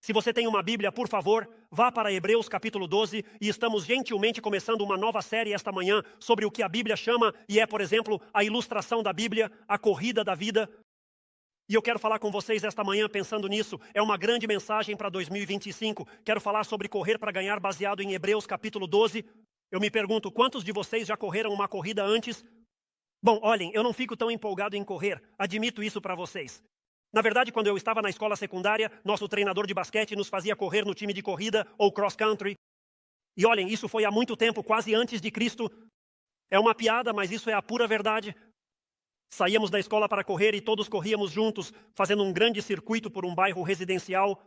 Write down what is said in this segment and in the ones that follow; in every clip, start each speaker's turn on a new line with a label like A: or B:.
A: Se você tem uma Bíblia, por favor, vá para Hebreus capítulo 12 e estamos gentilmente começando uma nova série esta manhã sobre o que a Bíblia chama e é, por exemplo, a ilustração da Bíblia, a corrida da vida. E eu quero falar com vocês esta manhã pensando nisso. É uma grande mensagem para 2025. Quero falar sobre correr para ganhar baseado em Hebreus capítulo 12. Eu me pergunto, quantos de vocês já correram uma corrida antes? Bom, olhem, eu não fico tão empolgado em correr. Admito isso para vocês. Na verdade, quando eu estava na escola secundária, nosso treinador de basquete nos fazia correr no time de corrida ou cross country. E olhem, isso foi há muito tempo, quase antes de Cristo. É uma piada, mas isso é a pura verdade. Saíamos da escola para correr e todos corríamos juntos, fazendo um grande circuito por um bairro residencial.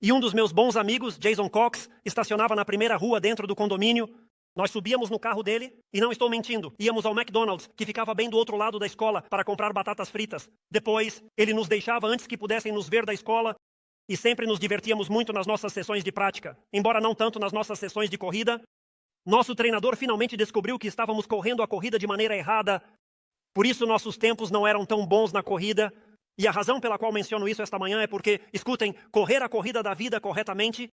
A: E um dos meus bons amigos, Jason Cox, estacionava na primeira rua dentro do condomínio. Nós subíamos no carro dele, e não estou mentindo, íamos ao McDonald's, que ficava bem do outro lado da escola, para comprar batatas fritas. Depois, ele nos deixava antes que pudessem nos ver da escola, e sempre nos divertíamos muito nas nossas sessões de prática. Embora não tanto nas nossas sessões de corrida, nosso treinador finalmente descobriu que estávamos correndo a corrida de maneira errada. Por isso, nossos tempos não eram tão bons na corrida. E a razão pela qual menciono isso esta manhã é porque, escutem, correr a corrida da vida corretamente.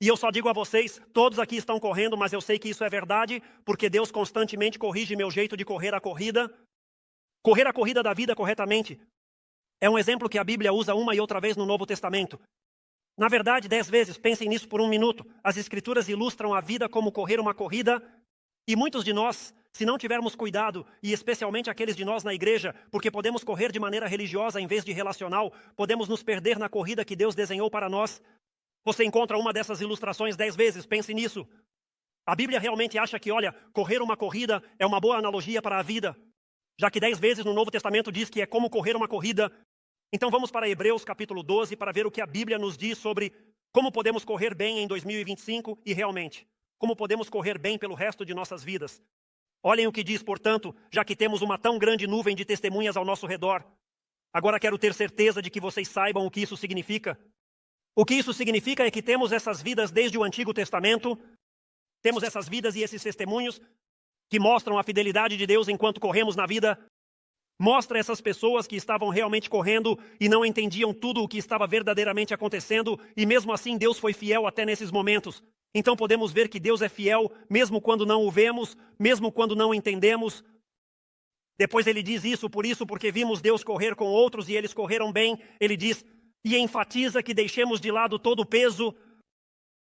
A: E eu só digo a vocês, todos aqui estão correndo, mas eu sei que isso é verdade, porque Deus constantemente corrige meu jeito de correr a corrida. Correr a corrida da vida corretamente é um exemplo que a Bíblia usa uma e outra vez no Novo Testamento. Na verdade, 10 vezes, pensem nisso por um minuto. As Escrituras ilustram a vida como correr uma corrida. E muitos de nós, se não tivermos cuidado, e especialmente aqueles de nós na igreja, porque podemos correr de maneira religiosa em vez de relacional, podemos nos perder na corrida que Deus desenhou para nós. Você encontra uma dessas ilustrações 10 vezes, pense nisso. A Bíblia realmente acha que, olha, correr uma corrida é uma boa analogia para a vida, já que 10 vezes no Novo Testamento diz que é como correr uma corrida. Então vamos para Hebreus capítulo 12 para ver o que a Bíblia nos diz sobre como podemos correr bem em 2025 e realmente, como podemos correr bem pelo resto de nossas vidas. Olhem o que diz, portanto, já que temos uma tão grande nuvem de testemunhas ao nosso redor. Agora quero ter certeza de que vocês saibam o que isso significa. O que isso significa é que temos essas vidas desde o Antigo Testamento, temos essas vidas e esses testemunhos que mostram a fidelidade de Deus enquanto corremos na vida. Mostra essas pessoas que estavam realmente correndo e não entendiam tudo o que estava verdadeiramente acontecendo, e mesmo assim Deus foi fiel até nesses momentos. Então podemos ver que Deus é fiel mesmo quando não o vemos, mesmo quando não entendemos. Depois ele diz isso, porque vimos Deus correr com outros e eles correram bem. Ele diz, e enfatiza que deixemos de lado todo o peso.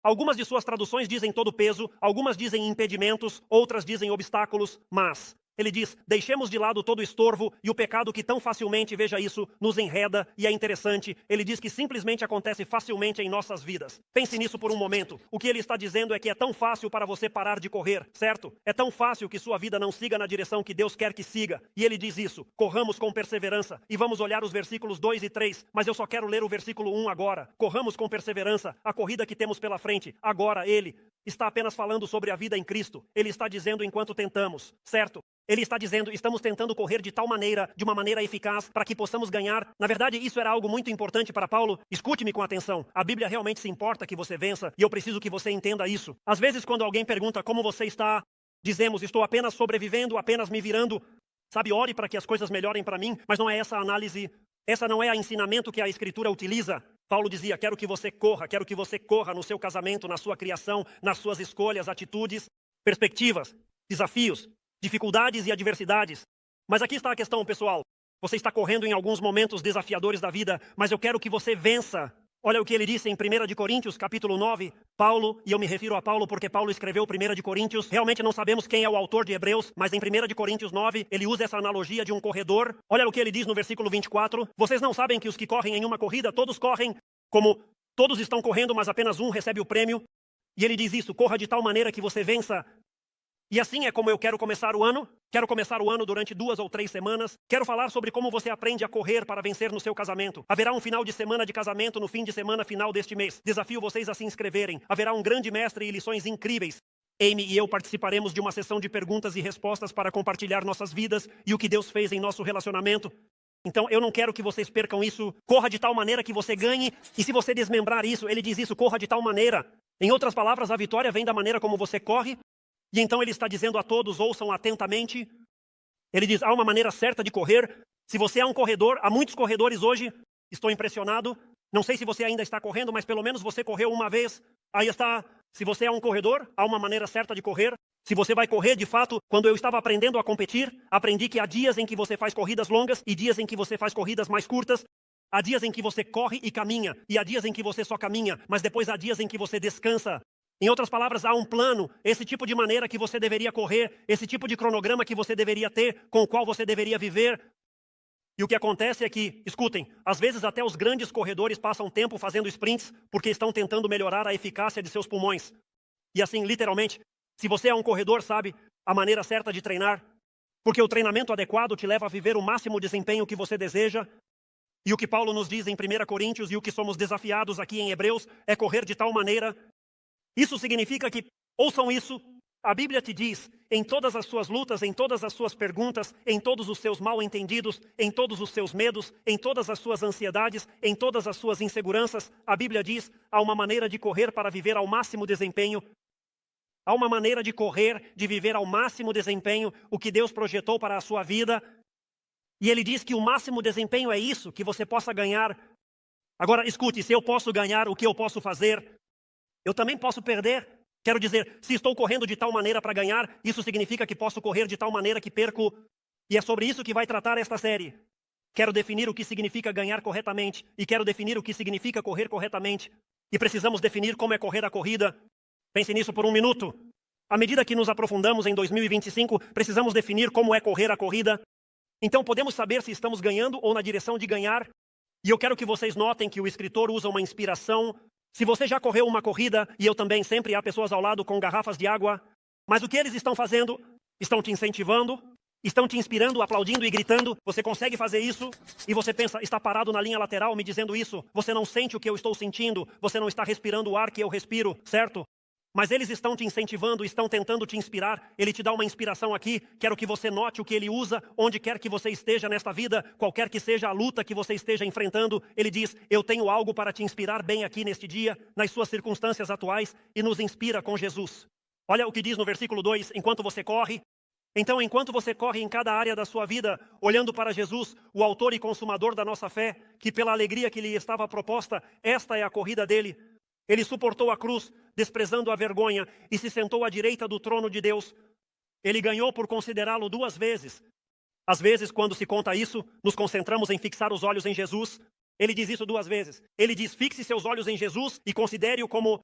A: Algumas de suas traduções dizem todo o peso, algumas dizem impedimentos, outras dizem obstáculos, mas ele diz, deixemos de lado todo o estorvo e o pecado que tão facilmente, veja isso, nos enreda, e é interessante, ele diz que simplesmente acontece facilmente em nossas vidas. Pense nisso por um momento. O que ele está dizendo é que é tão fácil para você parar de correr, certo? É tão fácil que sua vida não siga na direção que Deus quer que siga. E ele diz isso, corramos com perseverança. E vamos olhar os versículos 2 e 3, mas eu só quero ler o versículo 1 agora. Corramos com perseverança, a corrida que temos pela frente. Agora ele está apenas falando sobre a vida em Cristo. Ele está dizendo enquanto tentamos, certo? Ele está dizendo, estamos tentando correr de tal maneira, de uma maneira eficaz, para que possamos ganhar. Na verdade, isso era algo muito importante para Paulo. Escute-me com atenção. A Bíblia realmente se importa que você vença, e eu preciso que você entenda isso. Às vezes, quando alguém pergunta como você está, dizemos, estou apenas sobrevivendo, apenas me virando. Sabe, ore para que as coisas melhorem para mim, mas não é essa a análise, essa não é o ensinamento que a Escritura utiliza. Paulo dizia, quero que você corra no seu casamento, na sua criação, nas suas escolhas, atitudes, perspectivas, desafios, dificuldades e adversidades. Mas aqui está a questão, pessoal. Você está correndo em alguns momentos desafiadores da vida, mas eu quero que você vença. Olha o que ele disse em 1 de Coríntios, capítulo 9. Paulo, e eu me refiro a Paulo porque Paulo escreveu 1 de Coríntios. Realmente não sabemos quem é o autor de Hebreus, mas em 1 de Coríntios 9, ele usa essa analogia de um corredor. Olha o que ele diz no versículo 24. Vocês não sabem que os que correm em uma corrida, todos correm como todos estão correndo, mas apenas um recebe o prêmio. E ele diz isso, corra de tal maneira que você vença. E assim é como eu quero começar o ano. Quero começar o ano durante 2 ou 3 semanas. Quero falar sobre como você aprende a correr para vencer no seu casamento. Haverá um final de semana de casamento no fim de semana final deste mês. Desafio vocês a se inscreverem. Haverá um grande mestre e lições incríveis. Amy e eu participaremos de uma sessão de perguntas e respostas para compartilhar nossas vidas e o que Deus fez em nosso relacionamento. Então eu não quero que vocês percam isso. Corra de tal maneira que você ganhe. E se você desmembrar isso, ele diz isso, corra de tal maneira. Em outras palavras, a vitória vem da maneira como você corre. E então ele está dizendo a todos, ouçam atentamente. Ele diz, há uma maneira certa de correr. Se você é um corredor, há muitos corredores hoje, estou impressionado. Não sei se você ainda está correndo, mas pelo menos você correu uma vez. Aí está. Se você é um corredor, há uma maneira certa de correr. Se você vai correr, de fato, quando eu estava aprendendo a competir, aprendi que há dias em que você faz corridas longas e dias em que você faz corridas mais curtas. Há dias em que você corre e caminha, e há dias em que você só caminha, mas depois há dias em que você descansa. Em outras palavras, há um plano, esse tipo de maneira que você deveria correr, esse tipo de cronograma que você deveria ter, com o qual você deveria viver. E o que acontece é que, escutem, às vezes até os grandes corredores passam tempo fazendo sprints porque estão tentando melhorar a eficácia de seus pulmões. E assim, literalmente, se você é um corredor, sabe a maneira certa de treinar, porque o treinamento adequado te leva a viver o máximo desempenho que você deseja. E o que Paulo nos diz em 1 Coríntios e o que somos desafiados aqui em Hebreus é correr de tal maneira. Isso significa que, ouçam isso, a Bíblia te diz, em todas as suas lutas, em todas as suas perguntas, em todos os seus mal-entendidos, em todos os seus medos, em todas as suas ansiedades, em todas as suas inseguranças, a Bíblia diz, há uma maneira de correr para viver ao máximo desempenho. Há uma maneira de correr, de viver ao máximo desempenho o que Deus projetou para a sua vida. E ele diz que o máximo desempenho é isso, que você possa ganhar. Agora, escute, se eu posso ganhar, o que eu posso fazer? Eu também posso perder. Quero dizer, se estou correndo de tal maneira para ganhar, isso significa que posso correr de tal maneira que perco. E é sobre isso que vai tratar esta série. Quero definir o que significa ganhar corretamente. E quero definir o que significa correr corretamente. E precisamos definir como é correr a corrida. Pense nisso por um minuto. À medida que nos aprofundamos em 2025, precisamos definir como é correr a corrida. Então podemos saber se estamos ganhando ou na direção de ganhar. E eu quero que vocês notem que o escritor usa uma inspiração. Se você já correu uma corrida, e eu também, sempre há pessoas ao lado com garrafas de água. Mas o que eles estão fazendo? Estão te incentivando, estão te inspirando, aplaudindo e gritando. Você consegue fazer isso? E você pensa, está parado na linha lateral me dizendo isso. Você não sente o que eu estou sentindo. Você não está respirando o ar que eu respiro, certo? Mas eles estão te incentivando, estão tentando te inspirar. Ele te dá uma inspiração aqui. Quero que você note o que ele usa, onde quer que você esteja nesta vida, qualquer que seja a luta que você esteja enfrentando. Ele diz, eu tenho algo para te inspirar bem aqui neste dia, nas suas circunstâncias atuais, e nos inspira com Jesus. Olha o que diz no versículo 2, enquanto você corre. Então, enquanto você corre em cada área da sua vida, olhando para Jesus, o autor e consumador da nossa fé, que pela alegria que lhe estava proposta, esta é a corrida dele. Ele suportou a cruz, desprezando a vergonha, e se sentou à direita do trono de Deus. Ele ganhou por considerá-lo 2 vezes. Às vezes, quando se conta isso, nos concentramos em fixar os olhos em Jesus. Ele diz isso 2 vezes. Ele diz, fixe seus olhos em Jesus e considere-o como...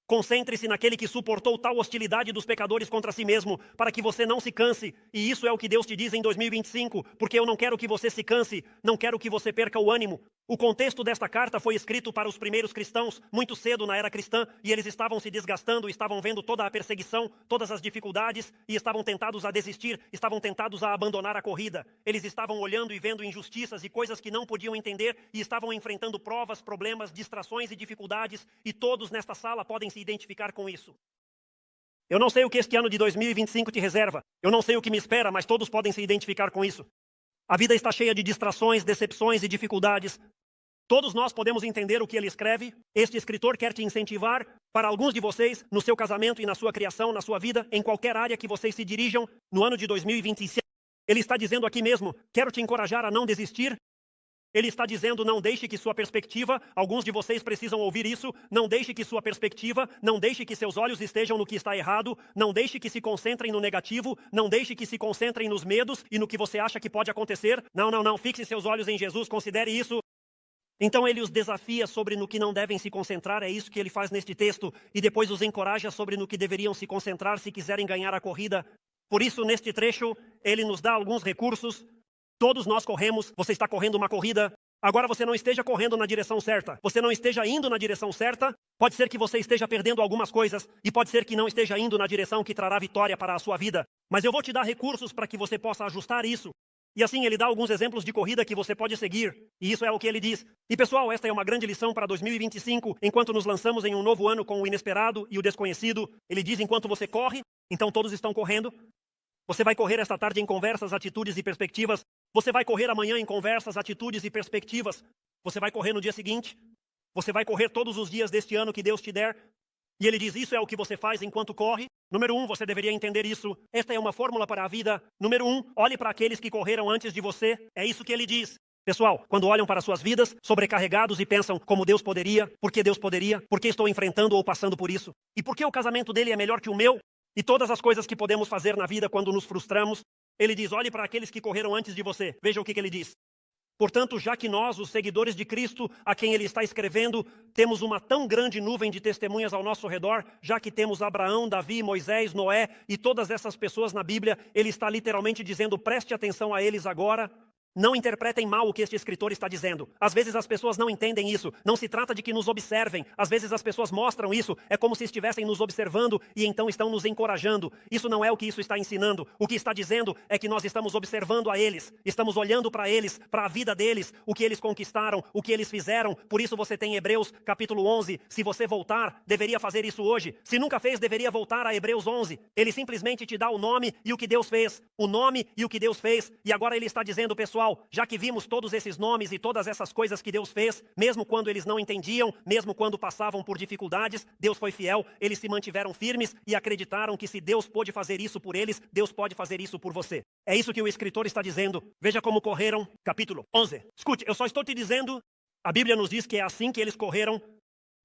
A: Concentre-se naquele que suportou tal hostilidade dos pecadores contra si mesmo, para que você não se canse. E isso é o que Deus te diz em 2025, porque eu não quero que você se canse, não quero que você perca o ânimo. O contexto desta carta foi escrito para os primeiros cristãos, muito cedo na era cristã, e eles estavam se desgastando, estavam vendo toda a perseguição, todas as dificuldades, e estavam tentados a desistir, estavam tentados a abandonar a corrida. Eles estavam olhando e vendo injustiças e coisas que não podiam entender, e estavam enfrentando provas, problemas, distrações e dificuldades, e todos nesta sala podem se identificar com isso. Eu não sei o que este ano de 2025 te reserva, eu não sei o que me espera, mas todos podem se identificar com isso. A vida está cheia de distrações, decepções e dificuldades. Todos nós podemos entender o que ele escreve. Este escritor quer te incentivar, para alguns de vocês, no seu casamento e na sua criação, na sua vida, em qualquer área que vocês se dirijam, no ano de 2026. Ele está dizendo aqui mesmo, quero te encorajar a não desistir. Ele está dizendo, não deixe que sua perspectiva, alguns de vocês precisam ouvir isso, não deixe que sua perspectiva, não deixe que seus olhos estejam no que está errado, não deixe que se concentrem no negativo, não deixe que se concentrem nos medos e no que você acha que pode acontecer. Não, fixe seus olhos em Jesus, considere isso. Então ele os desafia sobre no que não devem se concentrar, é isso que ele faz neste texto, e depois os encoraja sobre no que deveriam se concentrar se quiserem ganhar a corrida. Por isso, neste trecho, ele nos dá alguns recursos. Todos nós corremos, você está correndo uma corrida, agora você não esteja correndo na direção certa, você não esteja indo na direção certa, pode ser que você esteja perdendo algumas coisas, e pode ser que não esteja indo na direção que trará vitória para a sua vida. Mas eu vou te dar recursos para que você possa ajustar isso. E assim ele dá alguns exemplos de corrida que você pode seguir. E isso é o que ele diz. E pessoal, esta é uma grande lição para 2025, enquanto nos lançamos em um novo ano com o inesperado e o desconhecido. Ele diz, enquanto você corre, então todos estão correndo. Você vai correr esta tarde em conversas, atitudes e perspectivas. Você vai correr amanhã em conversas, atitudes e perspectivas. Você vai correr no dia seguinte. Você vai correr todos os dias deste ano que Deus te der. E ele diz, isso é o que você faz enquanto corre. Número 1, você deveria entender isso. Esta é uma fórmula para a vida. Número 1, olhe para aqueles que correram antes de você. É isso que ele diz. Pessoal, quando olham para suas vidas, sobrecarregados e pensam como Deus poderia, por que estou enfrentando ou passando por isso? E por que o casamento dele é melhor que o meu? E todas as coisas que podemos fazer na vida quando nos frustramos, ele diz, olhe para aqueles que correram antes de você. Veja o que ele diz. Portanto, já que nós, os seguidores de Cristo, a quem ele está escrevendo, temos uma tão grande nuvem de testemunhas ao nosso redor, já que temos Abraão, Davi, Moisés, Noé e todas essas pessoas na Bíblia, ele está literalmente dizendo, preste atenção a eles agora. Não interpretem mal o que este escritor está dizendo. Às vezes as pessoas não entendem isso. Não se trata de que nos observem. Às vezes as pessoas mostram isso. É como se estivessem nos observando e então estão nos encorajando. Isso não é o que isso está ensinando. O que está dizendo é que nós estamos observando a eles. Estamos olhando para eles, para a vida deles, o que eles conquistaram, o que eles fizeram. Por isso você tem Hebreus capítulo 11. Se você voltar, deveria fazer isso hoje. Se nunca fez, deveria voltar a Hebreus 11. Ele simplesmente te dá o nome e o que Deus fez. O nome e o que Deus fez. E agora ele está dizendo, pessoal, já que vimos todos esses nomes e todas essas coisas que Deus fez, mesmo quando eles não entendiam, mesmo quando passavam por dificuldades, Deus foi fiel, eles se mantiveram firmes e acreditaram que se Deus pôde fazer isso por eles, Deus pode fazer isso por você. É isso que o escritor está dizendo. Veja como correram, capítulo 11. Escute, eu só estou te dizendo, a Bíblia nos diz que é assim que eles correram.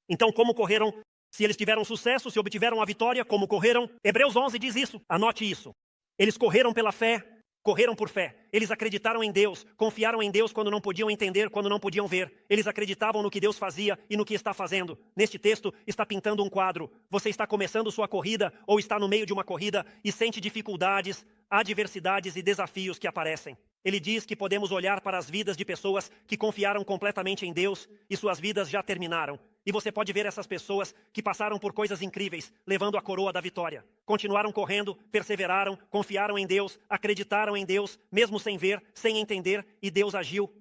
A: Então, como correram? Se eles tiveram sucesso, se obtiveram a vitória, como correram? Hebreus 11 diz isso, anote isso. Eles correram pela fé. Correram por fé. Eles acreditaram em Deus, confiaram em Deus quando não podiam entender, quando não podiam ver. Eles acreditavam no que Deus fazia e no que está fazendo. Neste texto está pintando um quadro. Você está começando sua corrida ou está no meio de uma corrida e sente dificuldades, adversidades e desafios que aparecem. Ele diz que podemos olhar para as vidas de pessoas que confiaram completamente em Deus e suas vidas já terminaram. E você pode ver essas pessoas que passaram por coisas incríveis, levando a coroa da vitória. Continuaram correndo, perseveraram, confiaram em Deus, acreditaram em Deus, mesmo sem ver, sem entender, e Deus agiu.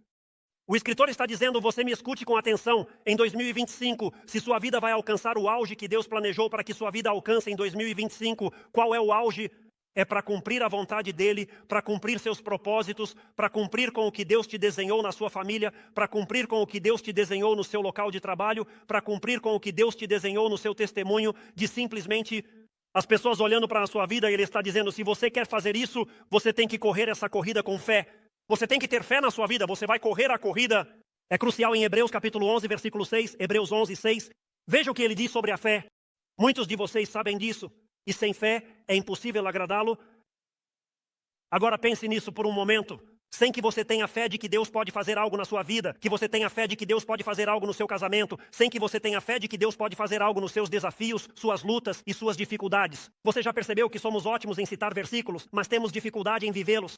A: O escritor está dizendo, você me escute com atenção, em 2025, se sua vida vai alcançar o auge que Deus planejou para que sua vida alcance em 2025, qual é o auge? É para cumprir a vontade dele, para cumprir seus propósitos, para cumprir com o que Deus te desenhou na sua família, para cumprir com o que Deus te desenhou no seu local de trabalho, para cumprir com o que Deus te desenhou no seu testemunho, de simplesmente as pessoas olhando para a sua vida e ele está dizendo, se você quer fazer isso, você tem que correr essa corrida com fé. Você tem que ter fé na sua vida, você vai correr a corrida. É crucial em Hebreus capítulo 11, versículo 6, Hebreus 11, 6. Veja o que ele diz sobre a fé. Muitos de vocês sabem disso. E sem fé é impossível agradá-lo. Agora pense nisso por um momento. Sem que você tenha fé de que Deus pode fazer algo na sua vida, que você tenha fé de que Deus pode fazer algo no seu casamento, sem que você tenha fé de que Deus pode fazer algo nos seus desafios, suas lutas e suas dificuldades. Você já percebeu que somos ótimos em citar versículos, mas temos dificuldade em vivê-los?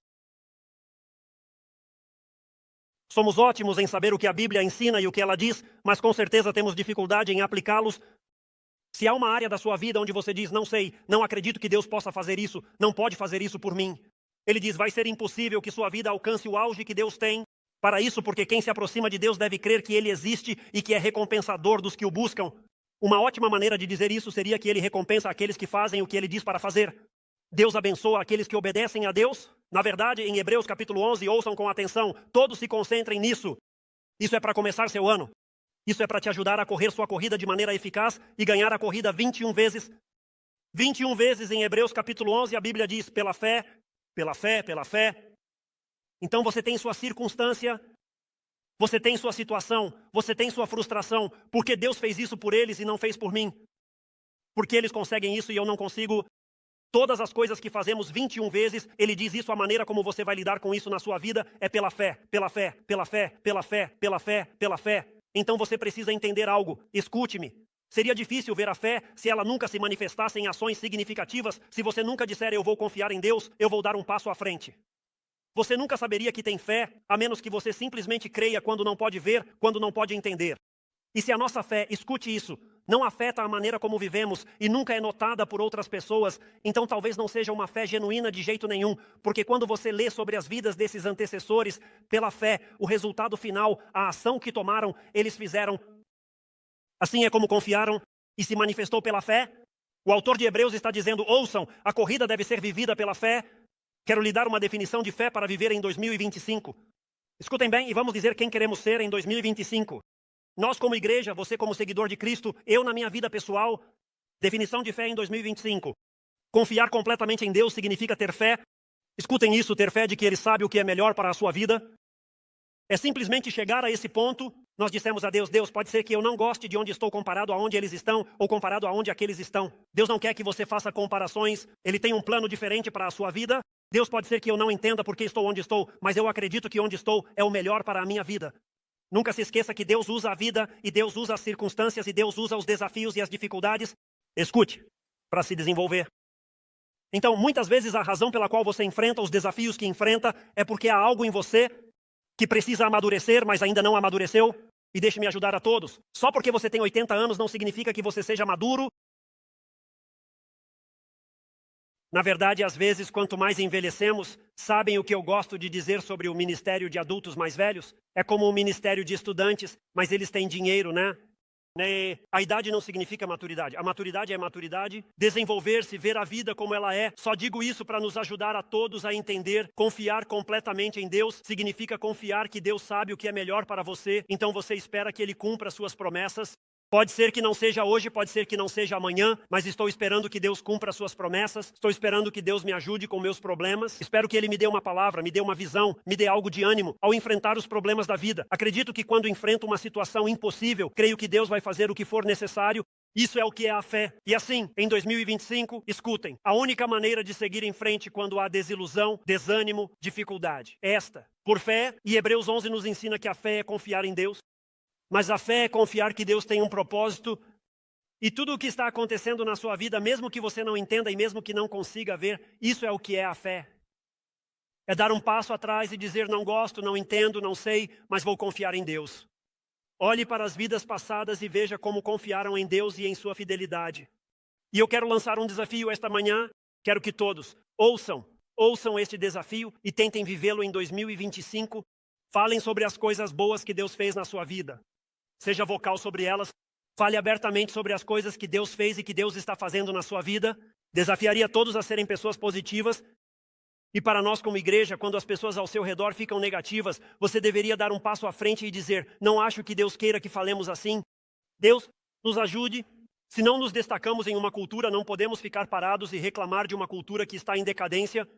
A: Somos ótimos em saber o que a Bíblia ensina e o que ela diz, mas com certeza temos dificuldade em aplicá-los. Se há uma área da sua vida onde você diz, não sei, não acredito que Deus possa fazer isso, não pode fazer isso por mim. Ele diz, vai ser impossível que sua vida alcance o auge que Deus tem para isso, porque quem se aproxima de Deus deve crer que Ele existe e que é recompensador dos que o buscam. Uma ótima maneira de dizer isso seria que Ele recompensa aqueles que fazem o que Ele diz para fazer. Deus abençoa aqueles que obedecem a Deus. Na verdade, em Hebreus capítulo 11, ouçam com atenção, todos se concentrem nisso. Isso é para começar seu ano. Isso é para te ajudar a correr sua corrida de maneira eficaz e ganhar a corrida 21 vezes. 21 vezes em Hebreus capítulo 11 a Bíblia diz, pela fé, pela fé, pela fé. Então você tem sua circunstância, você tem sua situação, você tem sua frustração, porque Deus fez isso por eles e não fez por mim. Porque eles conseguem isso e eu não consigo. Todas as coisas que fazemos 21 vezes, ele diz isso, a maneira como você vai lidar com isso na sua vida é pela fé, pela fé, pela fé, pela fé, pela fé, pela fé. Então você precisa entender algo. Escute-me. Seria difícil ver a fé se ela nunca se manifestasse em ações significativas, se você nunca disser eu vou confiar em Deus, eu vou dar um passo à frente. Você nunca saberia que tem fé, a menos que você simplesmente creia quando não pode ver, quando não pode entender. E se a nossa fé, escute isso, não afeta a maneira como vivemos e nunca é notada por outras pessoas, então talvez não seja uma fé genuína de jeito nenhum, porque quando você lê sobre as vidas desses antecessores, pela fé, o resultado final, a ação que tomaram, eles fizeram. Assim é como confiaram e se manifestou pela fé. O autor de Hebreus está dizendo, ouçam, a corrida deve ser vivida pela fé. Quero lhe dar uma definição de fé para viver em 2025. Escutem bem e vamos dizer quem queremos ser em 2025. Nós como igreja, você como seguidor de Cristo, eu na minha vida pessoal, definição de fé em 2025. Confiar completamente em Deus significa ter fé. Escutem isso, ter fé de que Ele sabe o que é melhor para a sua vida. É simplesmente chegar a esse ponto. Nós dissemos a Deus, Deus, pode ser que eu não goste de onde estou comparado a onde eles estão, ou comparado a onde aqueles estão. Deus não quer que você faça comparações, Ele tem um plano diferente para a sua vida. Deus, pode ser que eu não entenda porque estou onde estou, mas eu acredito que onde estou é o melhor para a minha vida. Nunca se esqueça que Deus usa a vida, e Deus usa as circunstâncias, e Deus usa os desafios e as dificuldades. Escute, para se desenvolver. Então, muitas vezes a razão pela qual você enfrenta os desafios que enfrenta é porque há algo em você que precisa amadurecer, mas ainda não amadureceu. E deixe-me ajudar a todos. Só porque você tem 80 anos não significa que você seja maduro. Na verdade, às vezes, quanto mais envelhecemos, sabem o que eu gosto de dizer sobre o ministério de adultos mais velhos? É como o ministério de estudantes, mas eles têm dinheiro, né? A idade não significa maturidade. A maturidade é maturidade. Desenvolver-se, ver a vida como ela é. Só digo isso para nos ajudar a todos a entender. Confiar completamente em Deus significa confiar que Deus sabe o que é melhor para você. Então você espera que Ele cumpra suas promessas. Pode ser que não seja hoje, pode ser que não seja amanhã, mas estou esperando que Deus cumpra suas promessas. Estou esperando que Deus me ajude com meus problemas. Espero que Ele me dê uma palavra, me dê uma visão, me dê algo de ânimo ao enfrentar os problemas da vida. Acredito que quando enfrento uma situação impossível, creio que Deus vai fazer o que for necessário. Isso é o que é a fé. E assim, em 2025, escutem, a única maneira de seguir em frente quando há desilusão, desânimo, dificuldade é esta. Por fé, e Hebreus 11 nos ensina que a fé é confiar em Deus. Mas a fé é confiar que Deus tem um propósito e tudo o que está acontecendo na sua vida, mesmo que você não entenda e mesmo que não consiga ver, isso é o que é a fé. É dar um passo atrás e dizer não gosto, não entendo, não sei, mas vou confiar em Deus. Olhe para as vidas passadas e veja como confiaram em Deus e em sua fidelidade. E eu quero lançar um desafio esta manhã, quero que todos ouçam este desafio e tentem vivê-lo em 2025. Falem sobre as coisas boas que Deus fez na sua vida. Seja vocal sobre elas, fale abertamente sobre as coisas que Deus fez e que Deus está fazendo na sua vida. Desafiaria todos a serem pessoas positivas. E para nós como igreja, quando as pessoas ao seu redor ficam negativas, você deveria dar um passo à frente e dizer, não acho que Deus queira que falemos assim. Deus nos ajude. Se não nos destacamos em uma cultura, não podemos ficar parados e reclamar de uma cultura que está em decadência.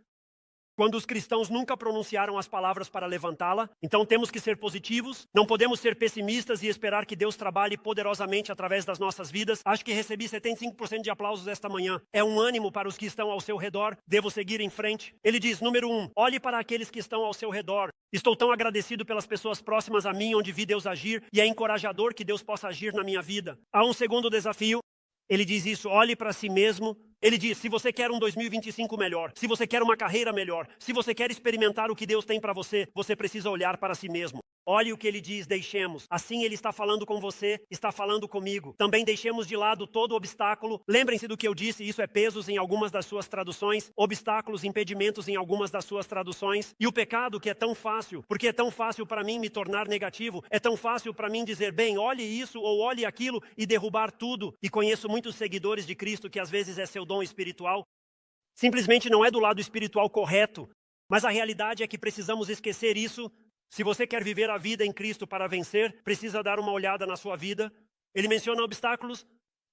A: Quando os cristãos nunca pronunciaram as palavras para levantá-la, então temos que ser positivos, não podemos ser pessimistas e esperar que Deus trabalhe poderosamente através das nossas vidas. Acho que recebi 75% de aplausos esta manhã. É um ânimo para os que estão ao seu redor, devo seguir em frente. Ele diz, número 1, olhe para aqueles que estão ao seu redor. Estou tão agradecido pelas pessoas próximas a mim, onde vi Deus agir, e é encorajador que Deus possa agir na minha vida. Há um segundo desafio. Ele diz isso, olhe para si mesmo. Ele diz, se você quer um 2025 melhor, se você quer uma carreira melhor, se você quer experimentar o que Deus tem para você, você precisa olhar para si mesmo. Olhe o que ele diz, deixemos. Assim ele está falando com você, está falando comigo. Também deixemos de lado todo obstáculo. Lembrem-se do que eu disse, isso é pesos em algumas das suas traduções, obstáculos, impedimentos em algumas das suas traduções. E o pecado que é tão fácil, porque é tão fácil para mim me tornar negativo, é tão fácil para mim dizer, bem, olhe isso ou olhe aquilo e derrubar tudo. E conheço muitos seguidores de Cristo que às vezes é seu dom espiritual. Simplesmente não é do lado espiritual correto. Mas a realidade é que precisamos esquecer isso. Se você quer viver a vida em Cristo para vencer, precisa dar uma olhada na sua vida. Ele menciona obstáculos.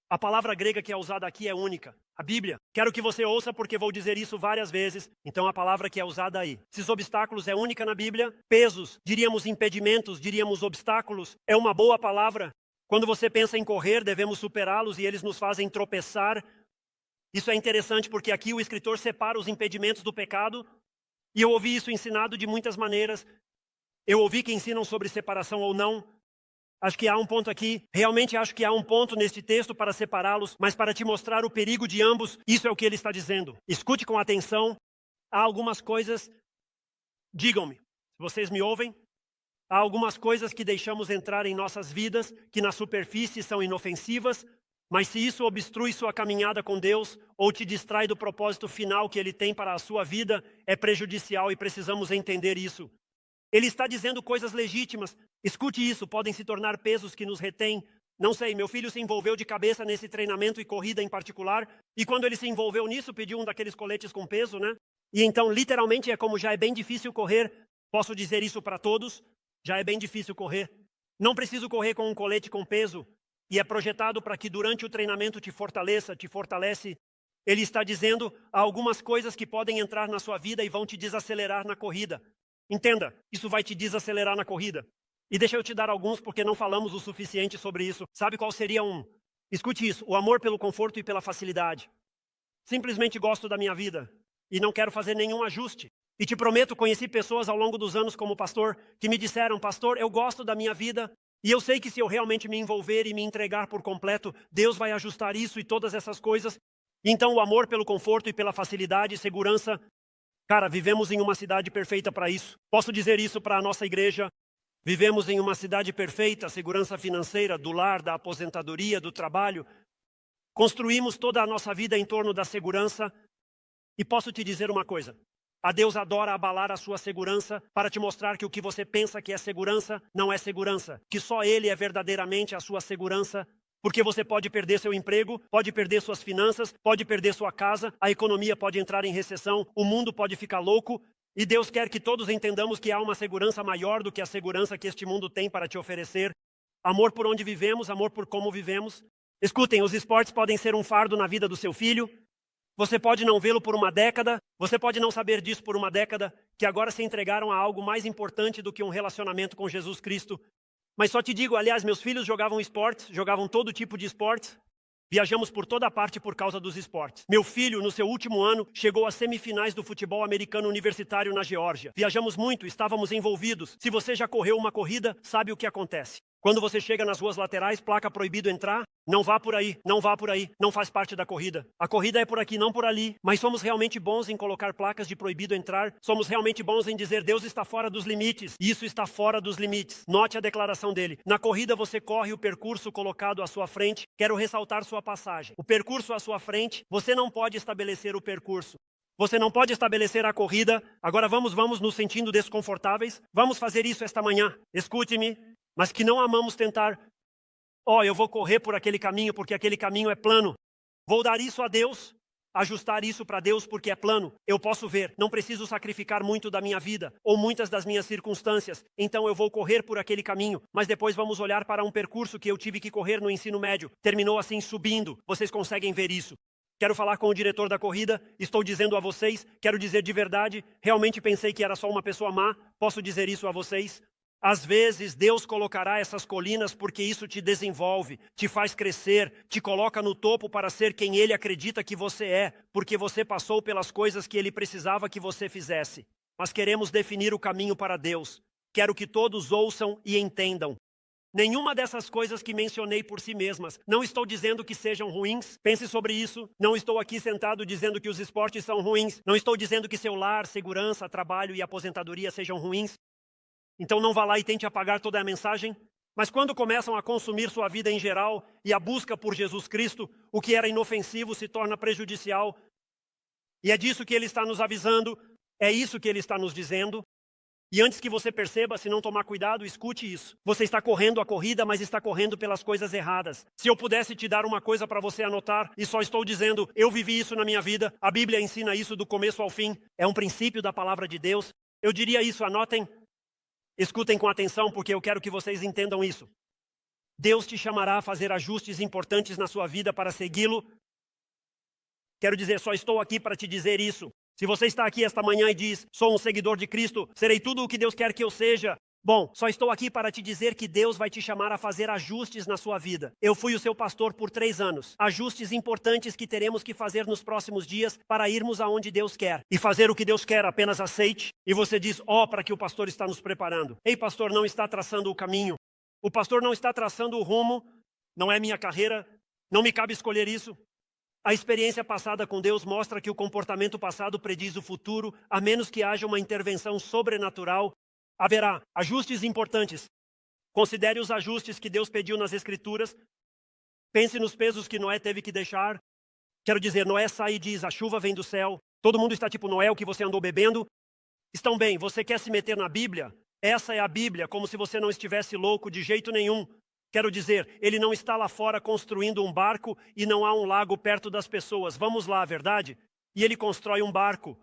A: A palavra grega que é usada aqui é única. A Bíblia. Quero que você ouça porque vou dizer isso várias vezes. Então a palavra que é usada aí. Esses obstáculos é única na Bíblia. Pesos, diríamos impedimentos, diríamos obstáculos. É uma boa palavra. Quando você pensa em correr, devemos superá-los e eles nos fazem tropeçar. Isso é interessante porque aqui o escritor separa os impedimentos do pecado. E eu ouvi isso ensinado de muitas maneiras. Eu ouvi que ensinam sobre separação ou não. Acho que há um ponto aqui. Realmente acho que há um ponto neste texto para separá-los, mas para te mostrar o perigo de ambos, isso é o que ele está dizendo. Escute com atenção. Há algumas coisas, digam-me, se vocês me ouvem, há algumas coisas que deixamos entrar em nossas vidas, que na superfície são inofensivas, mas se isso obstrui sua caminhada com Deus, ou te distrai do propósito final que Ele tem para a sua vida, é prejudicial e precisamos entender isso. Ele está dizendo coisas legítimas. Escute isso, podem se tornar pesos que nos retêm. Não sei, meu filho se envolveu de cabeça nesse treinamento e corrida em particular. E quando ele se envolveu nisso, pediu um daqueles coletes com peso, né? E então, literalmente, é como já é bem difícil correr. Posso dizer isso para todos. Já é bem difícil correr. Não preciso correr com um colete com peso. E é projetado para que durante o treinamento te fortaleça, te fortalece. Ele está dizendo há algumas coisas que podem entrar na sua vida e vão te desacelerar na corrida. Entenda, isso vai te desacelerar na corrida. E deixa eu te dar alguns, porque não falamos o suficiente sobre isso. Sabe qual seria um? Escute isso, o amor pelo conforto e pela facilidade. Simplesmente gosto da minha vida e não quero fazer nenhum ajuste. E te prometo, conheci pessoas ao longo dos anos como pastor que me disseram, pastor, eu gosto da minha vida e eu sei que se eu realmente me envolver e me entregar por completo, Deus vai ajustar isso e todas essas coisas. Então o amor pelo conforto e pela facilidade e segurança, cara, vivemos em uma cidade perfeita para isso. Posso dizer isso para a nossa igreja. Vivemos em uma cidade perfeita, segurança financeira, do lar, da aposentadoria, do trabalho. Construímos toda a nossa vida em torno da segurança. E posso te dizer uma coisa. A Deus adora abalar a sua segurança para te mostrar que o que você pensa que é segurança, não é segurança. Que só Ele é verdadeiramente a sua segurança. Porque você pode perder seu emprego, pode perder suas finanças, pode perder sua casa, a economia pode entrar em recessão, o mundo pode ficar louco. E Deus quer que todos entendamos que há uma segurança maior do que a segurança que este mundo tem para te oferecer. Amor por onde vivemos, amor por como vivemos. Escutem, os esportes podem ser um fardo na vida do seu filho. Você pode não vê-lo por uma década, você pode não saber disso por uma década, que agora se entregaram a algo mais importante do que um relacionamento com Jesus Cristo. Mas só te digo, aliás, meus filhos jogavam esportes, jogavam todo tipo de esportes. Viajamos por toda parte por causa dos esportes. Meu filho, no seu último ano, chegou às semifinais do futebol americano universitário na Geórgia. Viajamos muito, estávamos envolvidos. Se você já correu uma corrida, sabe o que acontece. Quando você chega nas ruas laterais, placa proibido entrar, não vá por aí, não vá por aí, não faz parte da corrida. A corrida é por aqui, não por ali. Mas somos realmente bons em colocar placas de proibido entrar. Somos realmente bons em dizer Deus está fora dos limites. Isso está fora dos limites. Note a declaração dele. Na corrida você corre o percurso colocado à sua frente. Quero ressaltar sua passagem. O percurso à sua frente, você não pode estabelecer o percurso. Você não pode estabelecer a corrida. Agora vamos nos sentindo desconfortáveis. Vamos fazer isso esta manhã. Escute-me. Mas que não amamos tentar, eu vou correr por aquele caminho porque aquele caminho é plano. Vou dar isso a Deus, ajustar isso para Deus porque é plano. Eu posso ver, não preciso sacrificar muito da minha vida ou muitas das minhas circunstâncias. Então eu vou correr por aquele caminho, mas depois vamos olhar para um percurso que eu tive que correr no ensino médio. Terminou assim subindo, vocês conseguem ver isso. Quero falar com o diretor da corrida, estou dizendo a vocês, quero dizer de verdade, realmente pensei que era só uma pessoa má, posso dizer isso a vocês. Às vezes Deus colocará essas colinas porque isso te desenvolve, te faz crescer, te coloca no topo para ser quem Ele acredita que você é, porque você passou pelas coisas que Ele precisava que você fizesse. Mas queremos definir o caminho para Deus. Quero que todos ouçam e entendam. Nenhuma dessas coisas que mencionei por si mesmas. Não estou dizendo que sejam ruins. Pense sobre isso. Não estou aqui sentado dizendo que os esportes são ruins. Não estou dizendo que seu lar, segurança, trabalho e aposentadoria sejam ruins. Então não vá lá e tente apagar toda a mensagem. Mas quando começam a consumir sua vida em geral e a busca por Jesus Cristo, o que era inofensivo se torna prejudicial. E é disso que Ele está nos avisando, é isso que Ele está nos dizendo. E antes que você perceba, se não tomar cuidado, escute isso. Você está correndo a corrida, mas está correndo pelas coisas erradas. Se eu pudesse te dar uma coisa para você anotar, e só estou dizendo, eu vivi isso na minha vida, a Bíblia ensina isso do começo ao fim, é um princípio da palavra de Deus. Eu diria isso, anotem. Escutem com atenção, porque eu quero que vocês entendam isso. Deus te chamará a fazer ajustes importantes na sua vida para segui-lo. Quero dizer, só estou aqui para te dizer isso. Se você está aqui esta manhã e diz, sou um seguidor de Cristo, serei tudo o que Deus quer que eu seja. Bom, só estou aqui para te dizer que Deus vai te chamar a fazer ajustes na sua vida. Eu fui o seu pastor por 3 anos. Ajustes importantes que teremos que fazer nos próximos dias para irmos aonde Deus quer. E fazer o que Deus quer, apenas aceite. E você diz, para que o pastor está nos preparando. Ei, pastor, não está traçando o caminho. O pastor não está traçando o rumo. Não é minha carreira. Não me cabe escolher isso. A experiência passada com Deus mostra que o comportamento passado prediz o futuro, a menos que haja uma intervenção sobrenatural. Haverá ajustes importantes. Considere os ajustes que Deus pediu nas Escrituras. Pense nos pesos que Noé teve que deixar. Quero dizer, Noé sai e diz, a chuva vem do céu. Todo mundo está tipo Noé, o que você andou bebendo. Estão bem, você quer se meter na Bíblia? Essa é a Bíblia, como se você não estivesse louco de jeito nenhum. Quero dizer, ele não está lá fora construindo um barco e não há um lago perto das pessoas. Vamos lá, verdade? E ele constrói um barco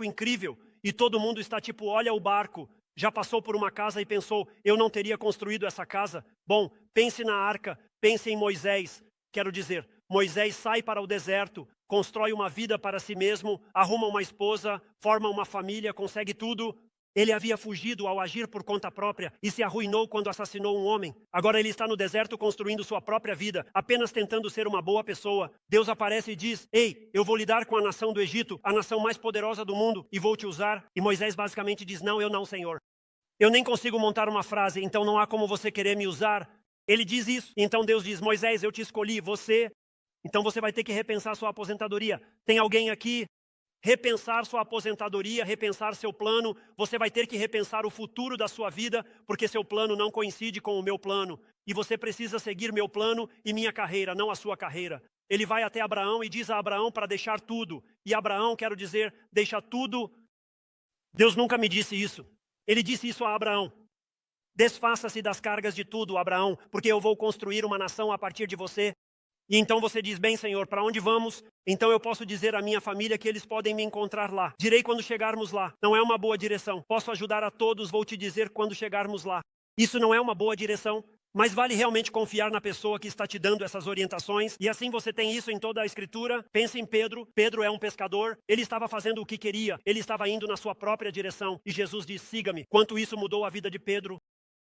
A: incrível. E todo mundo está tipo, olha o barco. Já passou por uma casa e pensou, eu não teria construído essa casa? Bom, pense na arca, pense em Moisés. Quero dizer, Moisés sai para o deserto, constrói uma vida para si mesmo, arruma uma esposa, forma uma família, consegue tudo. Ele havia fugido ao agir por conta própria e se arruinou quando assassinou um homem. Agora ele está no deserto construindo sua própria vida, apenas tentando ser uma boa pessoa. Deus aparece e diz: ei, eu vou lidar com a nação do Egito, a nação mais poderosa do mundo, e vou te usar. E Moisés basicamente diz: não, eu não, Senhor. Eu nem consigo montar uma frase, então não há como você querer me usar. Ele diz isso. Então Deus diz: Moisés, eu te escolhi, você. Então você vai ter que repensar sua aposentadoria. Tem alguém aqui? Repensar sua aposentadoria, repensar seu plano. Você vai ter que repensar o futuro da sua vida, porque seu plano não coincide com o meu plano. E você precisa seguir meu plano e minha carreira, não a sua carreira. Ele vai até Abraão e diz a Abraão para deixar tudo. E Abraão, quero dizer, deixa tudo. Deus nunca me disse isso. Ele disse isso a Abraão. Desfaça-se das cargas de tudo, Abraão, porque eu vou construir uma nação a partir de você. E então você diz: bem, Senhor, para onde vamos? Então eu posso dizer à minha família que eles podem me encontrar lá. Direi quando chegarmos lá. Não é uma boa direção. Posso ajudar a todos, vou te dizer quando chegarmos lá. Isso não é uma boa direção, mas vale realmente confiar na pessoa que está te dando essas orientações. E assim você tem isso em toda a Escritura. Pense em Pedro. Pedro é um pescador. Ele estava fazendo o que queria. Ele estava indo na sua própria direção. E Jesus diz: siga-me. Quanto isso mudou a vida de Pedro.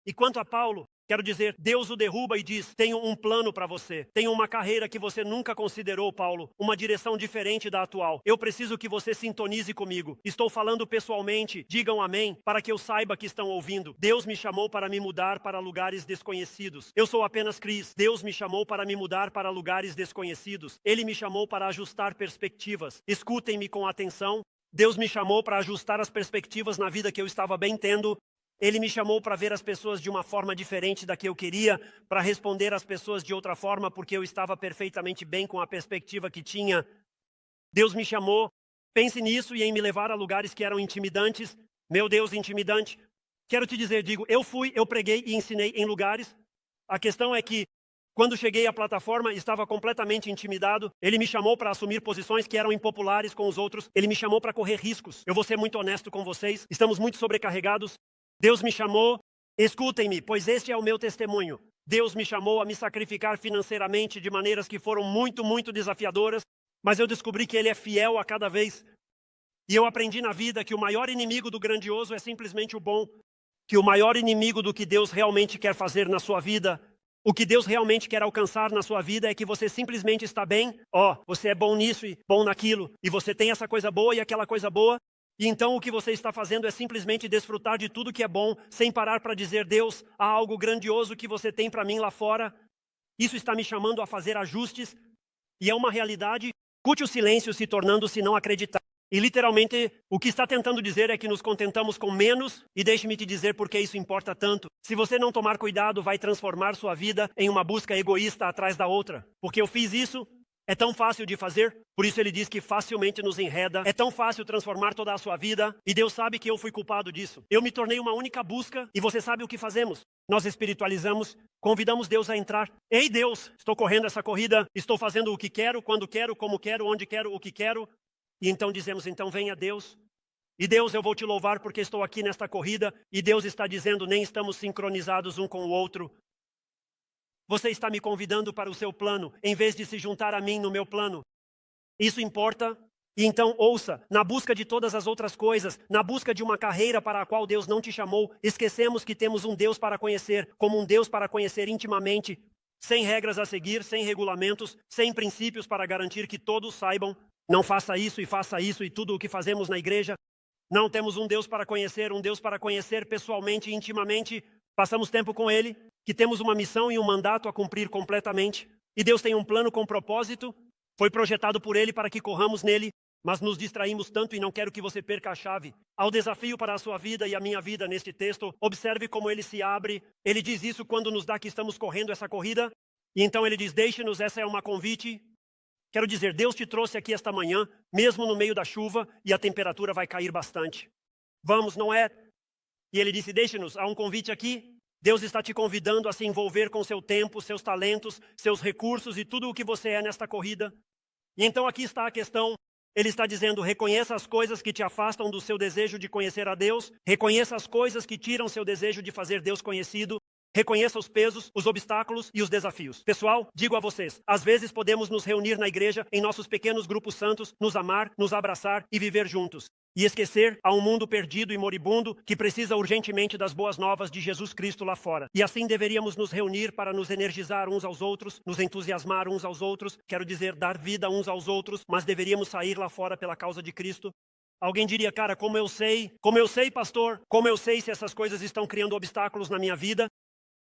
A: E quanto a Paulo, quero dizer, Deus o derruba e diz: tenho um plano para você. Tenho uma carreira que você nunca considerou, Paulo. Uma direção diferente da atual. Eu preciso que você sintonize comigo. Estou falando pessoalmente. Digam amém, para que eu saiba que estão ouvindo. Deus me chamou para me mudar para lugares desconhecidos. Eu sou apenas Cris. Deus me chamou para me mudar para lugares desconhecidos. Ele me chamou para ajustar perspectivas. Escutem-me com atenção. Deus me chamou para ajustar as perspectivas na vida que eu estava bem tendo. Ele me chamou para ver as pessoas de uma forma diferente da que eu queria, para responder às pessoas de outra forma, porque eu estava perfeitamente bem com a perspectiva que tinha. Deus me chamou, pense nisso, e em me levar a lugares que eram intimidantes. Meu Deus, intimidante. Quero te dizer, eu preguei e ensinei em lugares. A questão é que, quando cheguei à plataforma, estava completamente intimidado. Ele me chamou para assumir posições que eram impopulares com os outros. Ele me chamou para correr riscos. Eu vou ser muito honesto com vocês. Estamos muito sobrecarregados. Deus me chamou, escutem-me, pois este é o meu testemunho. Deus me chamou a me sacrificar financeiramente de maneiras que foram muito, muito desafiadoras, mas eu descobri que Ele é fiel a cada vez. E eu aprendi na vida que o maior inimigo do grandioso é simplesmente o bom. Que o maior inimigo do que Deus realmente quer fazer na sua vida, o que Deus realmente quer alcançar na sua vida é que você simplesmente está bem. Você é bom nisso e bom naquilo. E você tem essa coisa boa e aquela coisa boa. E então o que você está fazendo é simplesmente desfrutar de tudo que é bom, sem parar para dizer: Deus, há algo grandioso que você tem para mim lá fora. Isso está me chamando a fazer ajustes. E é uma realidade. Escute o silêncio se tornando-se não acreditar. E literalmente o que está tentando dizer é que nos contentamos com menos. E deixe-me te dizer por que isso importa tanto. Se você não tomar cuidado, vai transformar sua vida em uma busca egoísta atrás da outra. Porque eu fiz isso. É tão fácil de fazer, por isso ele diz que facilmente nos enreda. É tão fácil transformar toda a sua vida, e Deus sabe que eu fui culpado disso. Eu me tornei uma única busca, e você sabe o que fazemos. Nós espiritualizamos, convidamos Deus a entrar. Ei Deus, estou correndo essa corrida, estou fazendo o que quero, quando quero, como quero, onde quero, o que quero. E então dizemos: então venha Deus. E Deus, eu vou te louvar porque estou aqui nesta corrida, e Deus está dizendo: nem estamos sincronizados um com o outro. Você está me convidando para o seu plano, em vez de se juntar a mim no meu plano. Isso importa? E então ouça, na busca de todas as outras coisas, na busca de uma carreira para a qual Deus não te chamou, esquecemos que temos um Deus para conhecer, como um Deus para conhecer intimamente, sem regras a seguir, sem regulamentos, sem princípios para garantir que todos saibam. Não faça isso e tudo o que fazemos na igreja. Não temos um Deus para conhecer pessoalmente e intimamente. Passamos tempo com Ele, que temos uma missão e um mandato a cumprir completamente. E Deus tem um plano com propósito, foi projetado por Ele para que corramos nele, mas nos distraímos tanto e não quero que você perca a chave. Há o desafio para a sua vida e a minha vida neste texto. Observe como ele se abre. Ele diz isso quando nos dá que estamos correndo essa corrida. E então ele diz: deixe-nos, essa é uma convite. Quero dizer, Deus te trouxe aqui esta manhã, mesmo no meio da chuva, e a temperatura vai cair bastante. Vamos, não é? E ele disse: deixe-nos, há um convite aqui. Deus está te convidando a se envolver com seu tempo, seus talentos, seus recursos e tudo o que você é nesta corrida. E então aqui está a questão. Ele está dizendo: reconheça as coisas que te afastam do seu desejo de conhecer a Deus. Reconheça as coisas que tiram seu desejo de fazer Deus conhecido. Reconheça os pesos, os obstáculos e os desafios. Pessoal, digo a vocês, às vezes podemos nos reunir na igreja, em nossos pequenos grupos santos, nos amar, nos abraçar e viver juntos. e esquecer a um mundo perdido e moribundo que precisa urgentemente das boas novas de Jesus Cristo lá fora. E assim deveríamos nos reunir para nos energizar uns aos outros, nos entusiasmar uns aos outros, quero dizer, dar vida uns aos outros, mas deveríamos sair lá fora pela causa de Cristo. Alguém diria, cara, como eu sei, pastor, como eu sei se essas coisas estão criando obstáculos na minha vida?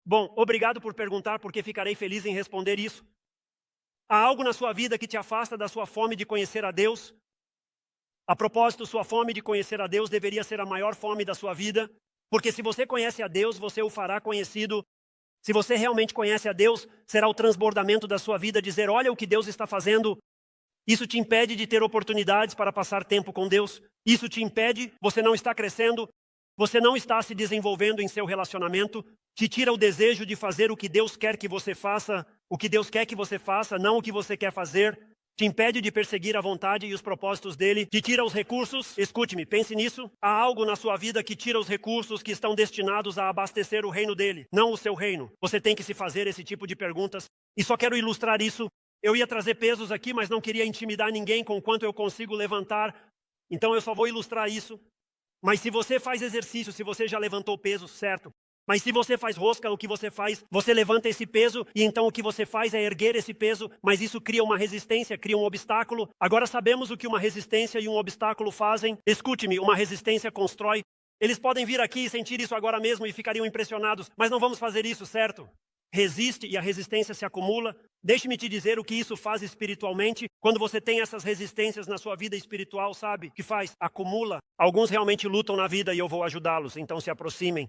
A: Bom, obrigado por perguntar, porque ficarei feliz em responder isso. Há algo na sua vida que te afasta da sua fome de conhecer a Deus? A propósito, sua fome de conhecer a Deus deveria ser a maior fome da sua vida, porque se você conhece a Deus, você o fará conhecido. Se você realmente conhece a Deus, será o transbordamento da sua vida dizer, olha o que Deus está fazendo. Isso te impede de ter oportunidades para passar tempo com Deus. Isso te impede, você não está crescendo, você não está se desenvolvendo em seu relacionamento, te tira o desejo de fazer o que Deus quer que você faça, o que Deus quer que você faça, não o que você quer fazer. Te impede de perseguir a vontade e os propósitos dele, te tira os recursos, escute-me, pense nisso. Há algo na sua vida que tira os recursos que estão destinados a abastecer o reino dele, não o seu reino. Você tem que se fazer esse tipo de perguntas. E só quero ilustrar isso. Eu ia trazer pesos aqui, mas não queria intimidar ninguém com o quanto eu consigo levantar. Então eu só vou ilustrar isso. Mas se você faz exercício, se você já levantou peso, certo? Mas se você faz rosca, o que você faz? Você levanta esse peso e então o que você faz é erguer esse peso, mas isso cria uma resistência, cria um obstáculo. Agora sabemos o que uma resistência e um obstáculo fazem. Escute-me, uma resistência constrói. Eles podem vir aqui e sentir isso agora mesmo e ficariam impressionados, mas não vamos fazer isso, certo? Resiste e a resistência se acumula. Deixe-me te dizer o que isso faz espiritualmente. Quando você tem essas resistências na sua vida espiritual, sabe? O que faz? Acumula. Alguns realmente lutam na vida e eu vou ajudá-los, então se aproximem.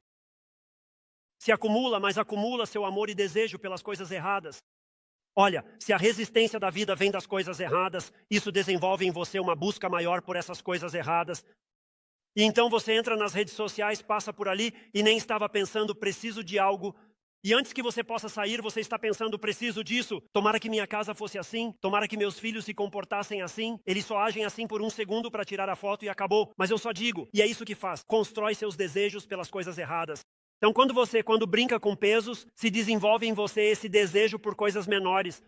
A: Se acumula, mas acumula seu amor e desejo pelas coisas erradas. Olha, se a resistência da vida vem das coisas erradas, isso desenvolve em você uma busca maior por essas coisas erradas. E então você entra nas redes sociais, passa por ali e nem estava pensando, preciso de algo. E antes que você possa sair, você está pensando, preciso disso. Tomara que minha casa fosse assim, tomara que meus filhos se comportassem assim. Eles só agem assim por um segundo para tirar a foto e acabou. Mas eu só digo, e é isso que faz, constrói seus desejos pelas coisas erradas. Então quando brinca com pesos, se desenvolve em você esse desejo por coisas menores.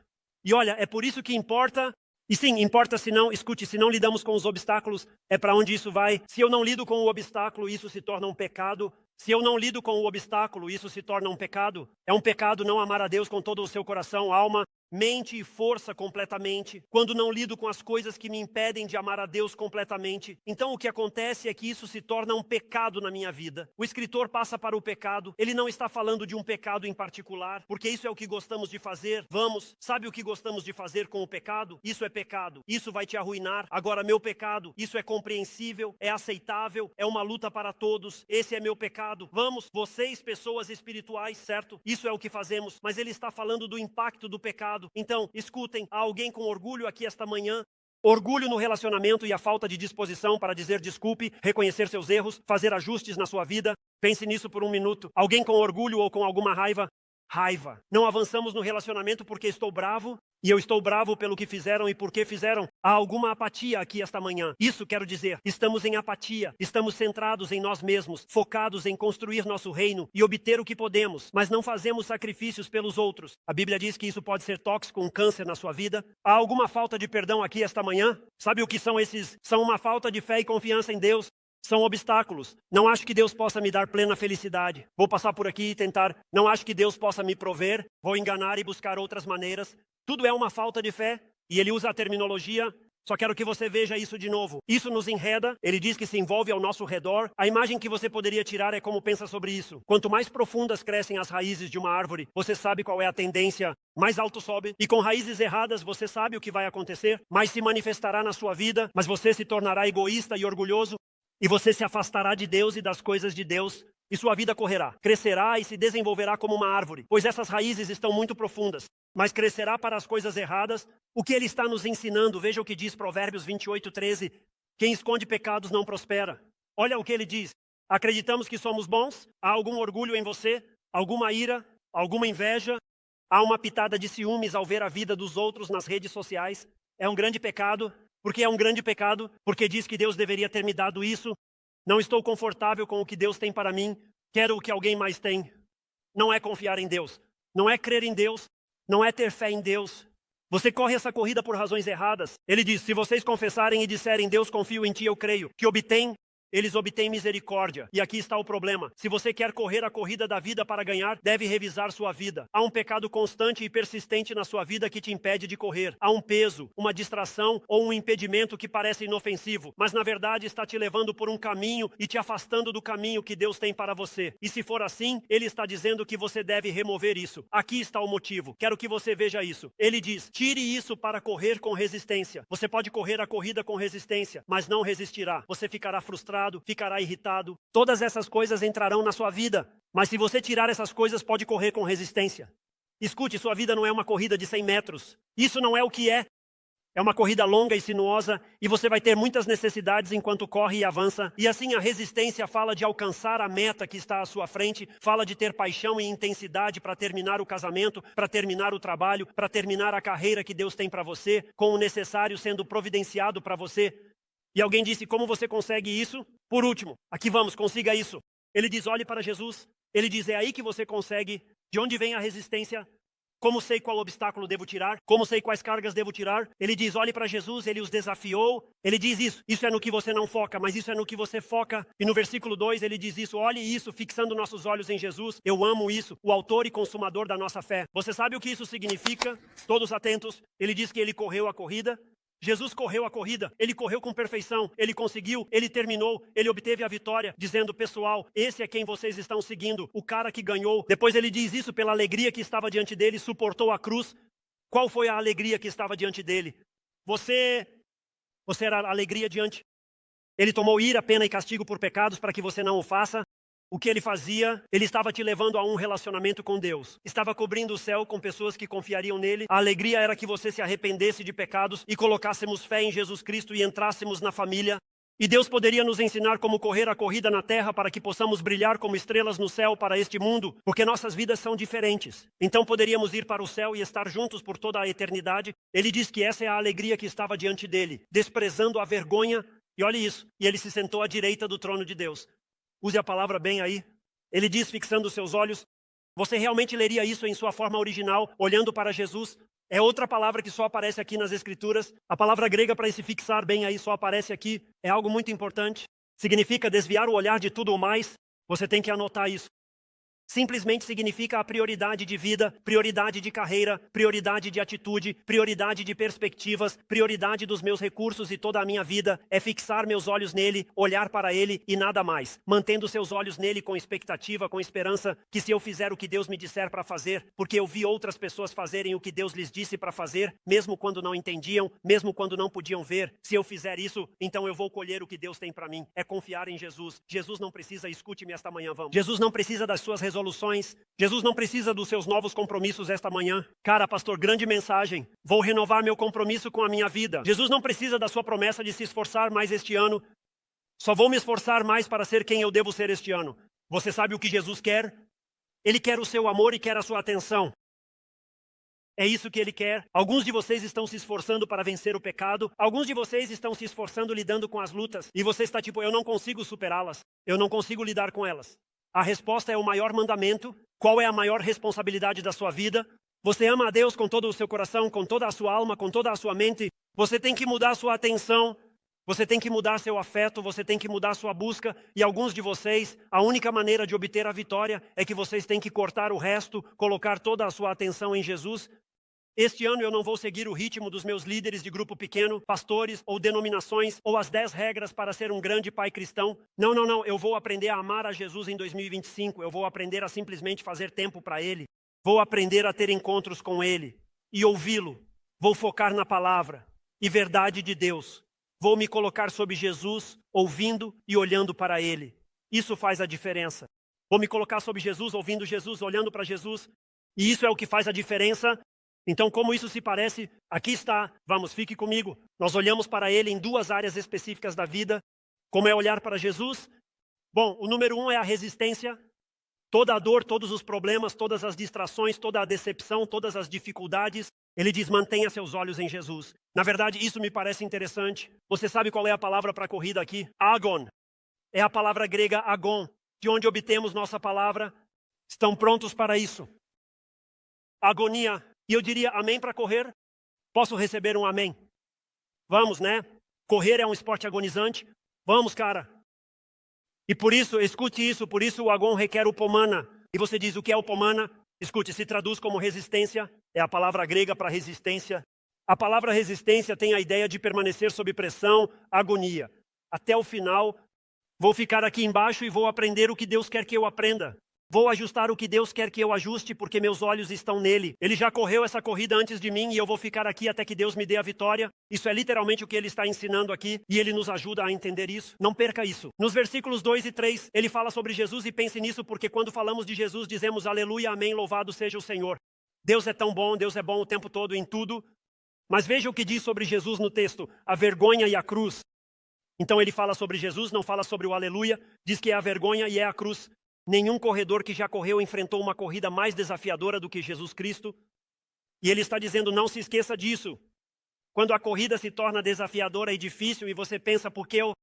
A: E olha, é por isso que importa, e sim, importa se não, escute, se não lidamos com os obstáculos, é para onde isso vai. Se eu não lido com o obstáculo, isso se torna um pecado. Se eu não lido com o obstáculo, isso se torna um pecado. É um pecado não amar a Deus com todo o seu coração, alma, mente e força completamente. Quando não lido com as coisas que me impedem de amar a Deus completamente. Então o que acontece é que isso se torna um pecado na minha vida. O escritor passa para o pecado. Ele não está falando de um pecado em particular, porque isso é o que gostamos de fazer. Vamos, sabe o que gostamos de fazer com o pecado? Isso é pecado. Isso vai te arruinar. Agora, meu pecado, isso é compreensível, é aceitável, é uma luta para todos. Esse é meu pecado. Vamos, vocês, pessoas espirituais, certo? Isso é o que fazemos. Mas ele está falando do impacto do pecado. Então, escutem, há alguém com orgulho aqui esta manhã? Orgulho no relacionamento e a falta de disposição para dizer desculpe, reconhecer seus erros, fazer ajustes na sua vida. Pense nisso por um minuto. Alguém com orgulho ou com alguma raiva? Raiva. Não avançamos no relacionamento porque estou bravo, e eu estou bravo pelo que fizeram e por que fizeram. Há alguma apatia aqui esta manhã. Isso quero dizer, estamos em apatia, estamos centrados em nós mesmos, focados em construir nosso reino e obter o que podemos, mas não fazemos sacrifícios pelos outros. A Bíblia diz que isso pode ser tóxico, um câncer na sua vida. Há alguma falta de perdão aqui esta manhã? Sabe o que são esses? São uma falta de fé e confiança em Deus. São obstáculos. Não acho que Deus possa me dar plena felicidade. Vou passar por aqui e tentar. Não acho que Deus possa me prover. Vou enganar e buscar outras maneiras. Tudo é uma falta de fé. E ele usa a terminologia. Só quero que você veja isso de novo. Isso nos enreda. Ele diz que se envolve ao nosso redor. A imagem que você poderia tirar é como pensa sobre isso. Quanto mais profundas crescem as raízes de uma árvore, você sabe qual é a tendência. Mais alto sobe. E com raízes erradas, você sabe o que vai acontecer. Mais se manifestará na sua vida. Mas você se tornará egoísta e orgulhoso. E você se afastará de Deus e das coisas de Deus, e sua vida correrá, crescerá e se desenvolverá como uma árvore, pois essas raízes estão muito profundas, mas crescerá para as coisas erradas. O que ele está nos ensinando, veja o que diz Provérbios 28:13, quem esconde pecados não prospera. Olha o que ele diz, acreditamos que somos bons, há algum orgulho em você, alguma ira, alguma inveja, há uma pitada de ciúmes ao ver a vida dos outros nas redes sociais, é um grande pecado. Porque é um grande pecado, porque diz que Deus deveria ter me dado isso. Não estou confortável com o que Deus tem para mim, quero o que alguém mais tem. Não é confiar em Deus, não é crer em Deus, não é ter fé em Deus. Você corre essa corrida por razões erradas. Ele diz, se vocês confessarem e disserem, Deus, confio em ti, eu creio, que eles obtêm misericórdia. E aqui está o problema. Se você quer correr a corrida da vida para ganhar, deve revisar sua vida. Há um pecado constante e persistente na sua vida que te impede de correr. Há um peso, uma distração ou um impedimento que parece inofensivo, mas na verdade está te levando por um caminho e te afastando do caminho que Deus tem para você. E se for assim, Ele está dizendo que você deve remover isso. Aqui está o motivo. Quero que você veja isso. Ele diz, tire isso para correr com resistência. Você pode correr a corrida com resistência, mas não resistirá. Você ficará frustrado, ficará irritado. Todas essas coisas entrarão na sua vida. Mas se você tirar essas coisas, pode correr com resistência. Escute, sua vida não é uma corrida de 100 metros. Isso não é o que é. É uma corrida longa e sinuosa e você vai ter muitas necessidades enquanto corre e avança. E assim a resistência fala de alcançar a meta que está à sua frente, fala de ter paixão e intensidade para terminar o casamento, para terminar o trabalho, para terminar a carreira que Deus tem para você, com o necessário sendo providenciado para você. E alguém disse, como você consegue isso? Por último, aqui vamos, consiga isso. Ele diz, olhe para Jesus. Ele diz, é aí que você consegue. De onde vem a resistência? Como sei qual obstáculo devo tirar? Como sei quais cargas devo tirar? Ele diz, olhe para Jesus, Ele os desafiou. Ele diz isso. Isso é no que você não foca, mas isso é no que você foca. E no versículo 2 ele diz isso. Olhe isso, fixando nossos olhos em Jesus. Eu amo isso, o autor e consumador da nossa fé. Você sabe o que isso significa? Todos atentos. Ele diz que ele correu a corrida. Jesus correu a corrida, ele correu com perfeição, ele conseguiu, ele terminou, ele obteve a vitória, dizendo, pessoal, esse é quem vocês estão seguindo, o cara que ganhou. Depois ele diz isso pela alegria que estava diante dele, suportou a cruz. Qual foi a alegria que estava diante dele? Você era a alegria diante. Ele tomou ira, pena e castigo por pecados para que você não o faça. O que ele fazia? Ele estava te levando a um relacionamento com Deus. Estava cobrindo o céu com pessoas que confiariam nele. A alegria era que você se arrependesse de pecados e colocássemos fé em Jesus Cristo e entrássemos na família. E Deus poderia nos ensinar como correr a corrida na terra para que possamos brilhar como estrelas no céu para este mundo, porque nossas vidas são diferentes. Então poderíamos ir para o céu e estar juntos por toda a eternidade. Ele diz que essa é a alegria que estava diante dele, desprezando a vergonha. E olhe isso, e ele se sentou à direita do trono de Deus. Use a palavra bem aí. Ele diz, fixando os seus olhos. Você realmente leria isso em sua forma original, olhando para Jesus? É outra palavra que só aparece aqui nas Escrituras. A palavra grega para esse fixar bem aí só aparece aqui. É algo muito importante. Significa desviar o olhar de tudo o mais. Você tem que anotar isso. Simplesmente significa a prioridade de vida, prioridade de carreira, prioridade de atitude, prioridade de perspectivas, prioridade dos meus recursos e toda a minha vida. É fixar meus olhos nele, olhar para ele e nada mais. Mantendo seus olhos nele com expectativa, com esperança que se eu fizer o que Deus me disser para fazer, porque eu vi outras pessoas fazerem o que Deus lhes disse para fazer, mesmo quando não entendiam, mesmo quando não podiam ver. Se eu fizer isso, então eu vou colher o que Deus tem para mim. É confiar em Jesus. Jesus não precisa, escute-me esta manhã, vamos. Jesus não precisa das suas resoluções. Jesus não precisa dos seus novos compromissos esta manhã. Cara, pastor, grande mensagem. Vou renovar meu compromisso com a minha vida. Jesus não precisa da sua promessa de se esforçar mais este ano. Só vou me esforçar mais para ser quem eu devo ser este ano. Você sabe o que Jesus quer? Ele quer o seu amor e quer a sua atenção. É isso que ele quer. Alguns de vocês estão se esforçando para vencer o pecado. Alguns de vocês estão se esforçando lidando com as lutas. E você está tipo, eu não consigo superá-las. Eu não consigo lidar com elas. A resposta é o maior mandamento. Qual é a maior responsabilidade da sua vida? Você ama a Deus com todo o seu coração, com toda a sua alma, com toda a sua mente. Você tem que mudar sua atenção. Você tem que mudar seu afeto. Você tem que mudar sua busca. E alguns de vocês, a única maneira de obter a vitória é que vocês têm que cortar o resto, colocar toda a sua atenção em Jesus. Este ano eu não vou seguir o ritmo dos meus líderes de grupo pequeno, pastores ou denominações, ou as 10 regras para ser um grande pai cristão. Não. Eu vou aprender a amar a Jesus em 2025. Eu vou aprender a simplesmente fazer tempo para Ele. Vou aprender a ter encontros com Ele e ouvi-lo. Vou focar na palavra e verdade de Deus. Vou me colocar sob Jesus, ouvindo e olhando para Ele. Isso faz a diferença. Vou me colocar sob Jesus, ouvindo Jesus, olhando para Jesus. E isso é o que faz a diferença. Então, como isso se parece? Aqui está. Vamos, fique comigo. Nós olhamos para ele em 2 áreas específicas da vida. Como é olhar para Jesus? Bom, o número 1 é a resistência. Toda a dor, todos os problemas, todas as distrações, toda a decepção, todas as dificuldades. Ele diz, mantenha seus olhos em Jesus. Na verdade, isso me parece interessante. Você sabe qual é a palavra para corrida aqui? Agon. É a palavra grega agon, de onde obtemos nossa palavra. Estão prontos para isso? Agonia. E eu diria amém para correr? Posso receber um amém? Vamos, né? Correr é um esporte agonizante. Vamos, cara. E por isso, escute isso, por isso o agon requer upomana. E você diz, o que é upomana? Escute, se traduz como resistência, é a palavra grega para resistência. A palavra resistência tem a ideia de permanecer sob pressão, agonia. Até o final, vou ficar aqui embaixo e vou aprender o que Deus quer que eu aprenda. Vou ajustar o que Deus quer que eu ajuste, porque meus olhos estão nele. Ele já correu essa corrida antes de mim e eu vou ficar aqui até que Deus me dê a vitória. Isso é literalmente o que ele está ensinando aqui e ele nos ajuda a entender isso. Não perca isso. Nos versículos 2 e 3, ele fala sobre Jesus e pense nisso, porque quando falamos de Jesus, dizemos aleluia, amém, louvado seja o Senhor. Deus é tão bom, Deus é bom o tempo todo em tudo. Mas veja o que diz sobre Jesus no texto, a vergonha e a cruz. Então ele fala sobre Jesus, não fala sobre o aleluia, diz que é a vergonha e é a cruz. Nenhum corredor que já correu enfrentou uma corrida mais desafiadora do que Jesus Cristo. E ele está dizendo, não se esqueça disso. Quando a corrida se torna desafiadora e difícil e você pensa, por que eu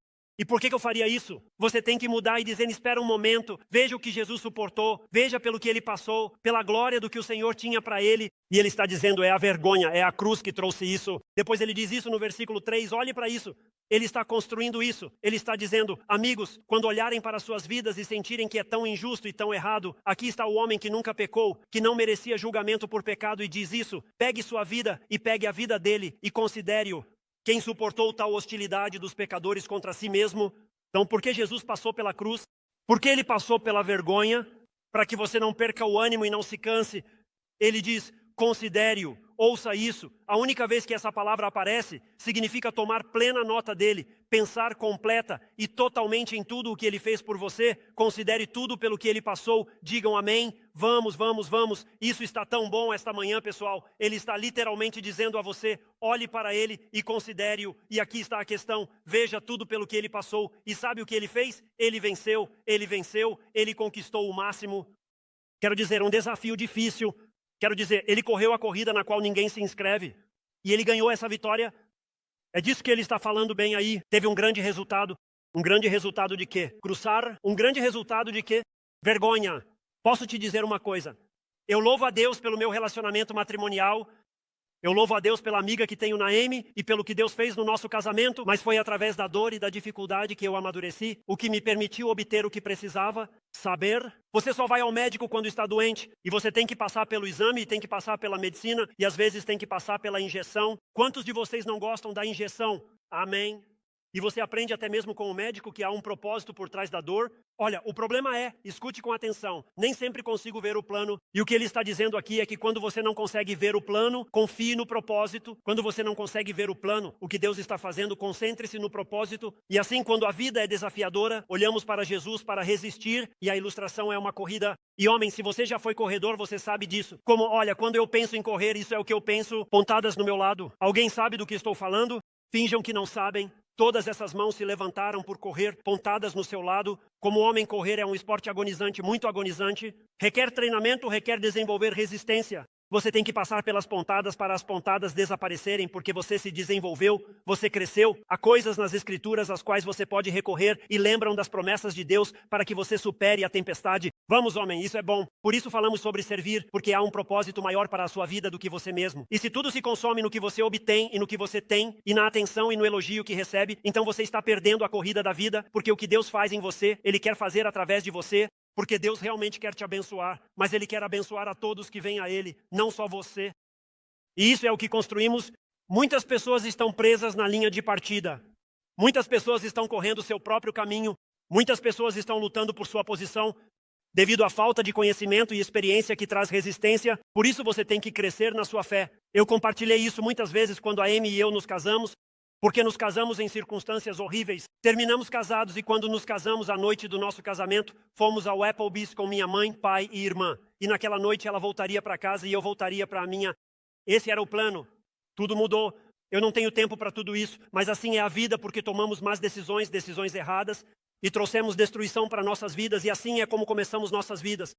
A: faria isso? Você tem que mudar e dizer, espera um momento, veja o que Jesus suportou, veja pelo que ele passou, pela glória do que o Senhor tinha para ele. E ele está dizendo, é a vergonha, é a cruz que trouxe isso. Depois ele diz isso no versículo 3, olhe para isso. Ele está construindo isso. Ele está dizendo, amigos, quando olharem para suas vidas e sentirem que é tão injusto e tão errado, aqui está o homem que nunca pecou, que não merecia julgamento por pecado e diz isso. Pegue sua vida e pegue a vida dele e considere-o. Quem suportou tal hostilidade dos pecadores contra si mesmo? Então, por que Jesus passou pela cruz? Por que ele passou pela vergonha? Para que você não perca o ânimo e não se canse. Ele diz, considere-o. Ouça isso. A única vez que essa palavra aparece, significa tomar plena nota dele, pensar completa e totalmente em tudo o que ele fez por você. Considere tudo pelo que ele passou. Digam amém. Vamos, vamos, vamos. Isso está tão bom esta manhã, pessoal. Ele está literalmente dizendo a você, olhe para ele e considere-o. E aqui está a questão. Veja tudo pelo que ele passou. E sabe o que ele fez? Ele venceu, ele conquistou o máximo. Quero dizer, um desafio difícil. Quero dizer, ele correu a corrida na qual ninguém se inscreve. E ele ganhou essa vitória. É disso que ele está falando bem aí. Teve um grande resultado. Um grande resultado de quê? Cruzar. Um grande resultado de quê? Vergonha. Posso te dizer uma coisa. Eu louvo a Deus pelo meu relacionamento matrimonial. Eu louvo a Deus pela amiga que tenho na Amy e pelo que Deus fez no nosso casamento, mas foi através da dor e da dificuldade que eu amadureci, o que me permitiu obter o que precisava, saber. Você só vai ao médico quando está doente e você tem que passar pelo exame, tem que passar pela medicina e às vezes tem que passar pela injeção. Quantos de vocês não gostam da injeção? Amém. E você aprende até mesmo com o médico que há um propósito por trás da dor. Olha, o problema é, escute com atenção, nem sempre consigo ver o plano. E o que ele está dizendo aqui é que quando você não consegue ver o plano, confie no propósito. Quando você não consegue ver o plano, o que Deus está fazendo, concentre-se no propósito. E assim, quando a vida é desafiadora, olhamos para Jesus para resistir. E a ilustração é uma corrida. E homem, se você já foi corredor, você sabe disso. Como, olha, quando eu penso em correr, isso é o que eu penso, pontadas no meu lado. Alguém sabe do que estou falando? Finjam que não sabem. Todas essas mãos se levantaram por correr, pontadas no seu lado. Como homem, correr é um esporte agonizante, muito agonizante. Requer treinamento, requer desenvolver resistência. Você tem que passar pelas pontadas para as pontadas desaparecerem, porque você se desenvolveu, você cresceu. Há coisas nas Escrituras às quais você pode recorrer e lembram das promessas de Deus para que você supere a tempestade. Vamos, homem, isso é bom. Por isso falamos sobre servir, porque há um propósito maior para a sua vida do que você mesmo. E se tudo se consome no que você obtém e no que você tem, e na atenção e no elogio que recebe, então você está perdendo a corrida da vida, porque o que Deus faz em você, Ele quer fazer através de você. Porque Deus realmente quer te abençoar, mas Ele quer abençoar a todos que vêm a Ele, não só você. E isso é o que construímos. Muitas pessoas estão presas na linha de partida. Muitas pessoas estão correndo o seu próprio caminho. Muitas pessoas estão lutando por sua posição devido à falta de conhecimento e experiência que traz resistência. Por isso você tem que crescer na sua fé. Eu compartilhei isso muitas vezes quando a Amy e eu nos casamos. Porque nos casamos em circunstâncias horríveis. Terminamos casados e quando nos casamos, à noite do nosso casamento, fomos ao Applebee's com minha mãe, pai e irmã. E naquela noite ela voltaria para casa e eu voltaria para a minha. Esse era o plano. Tudo mudou. Eu não tenho tempo para tudo isso, mas assim é a vida porque tomamos más decisões, decisões erradas e trouxemos destruição para nossas vidas e assim é como começamos nossas vidas.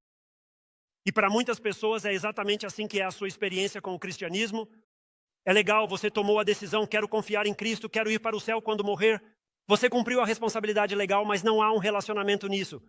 A: E para muitas pessoas é exatamente assim que é a sua experiência com o cristianismo. É legal, você tomou a decisão, quero confiar em Cristo, quero ir para o céu quando morrer. Você cumpriu a responsabilidade legal, mas não há um relacionamento nisso.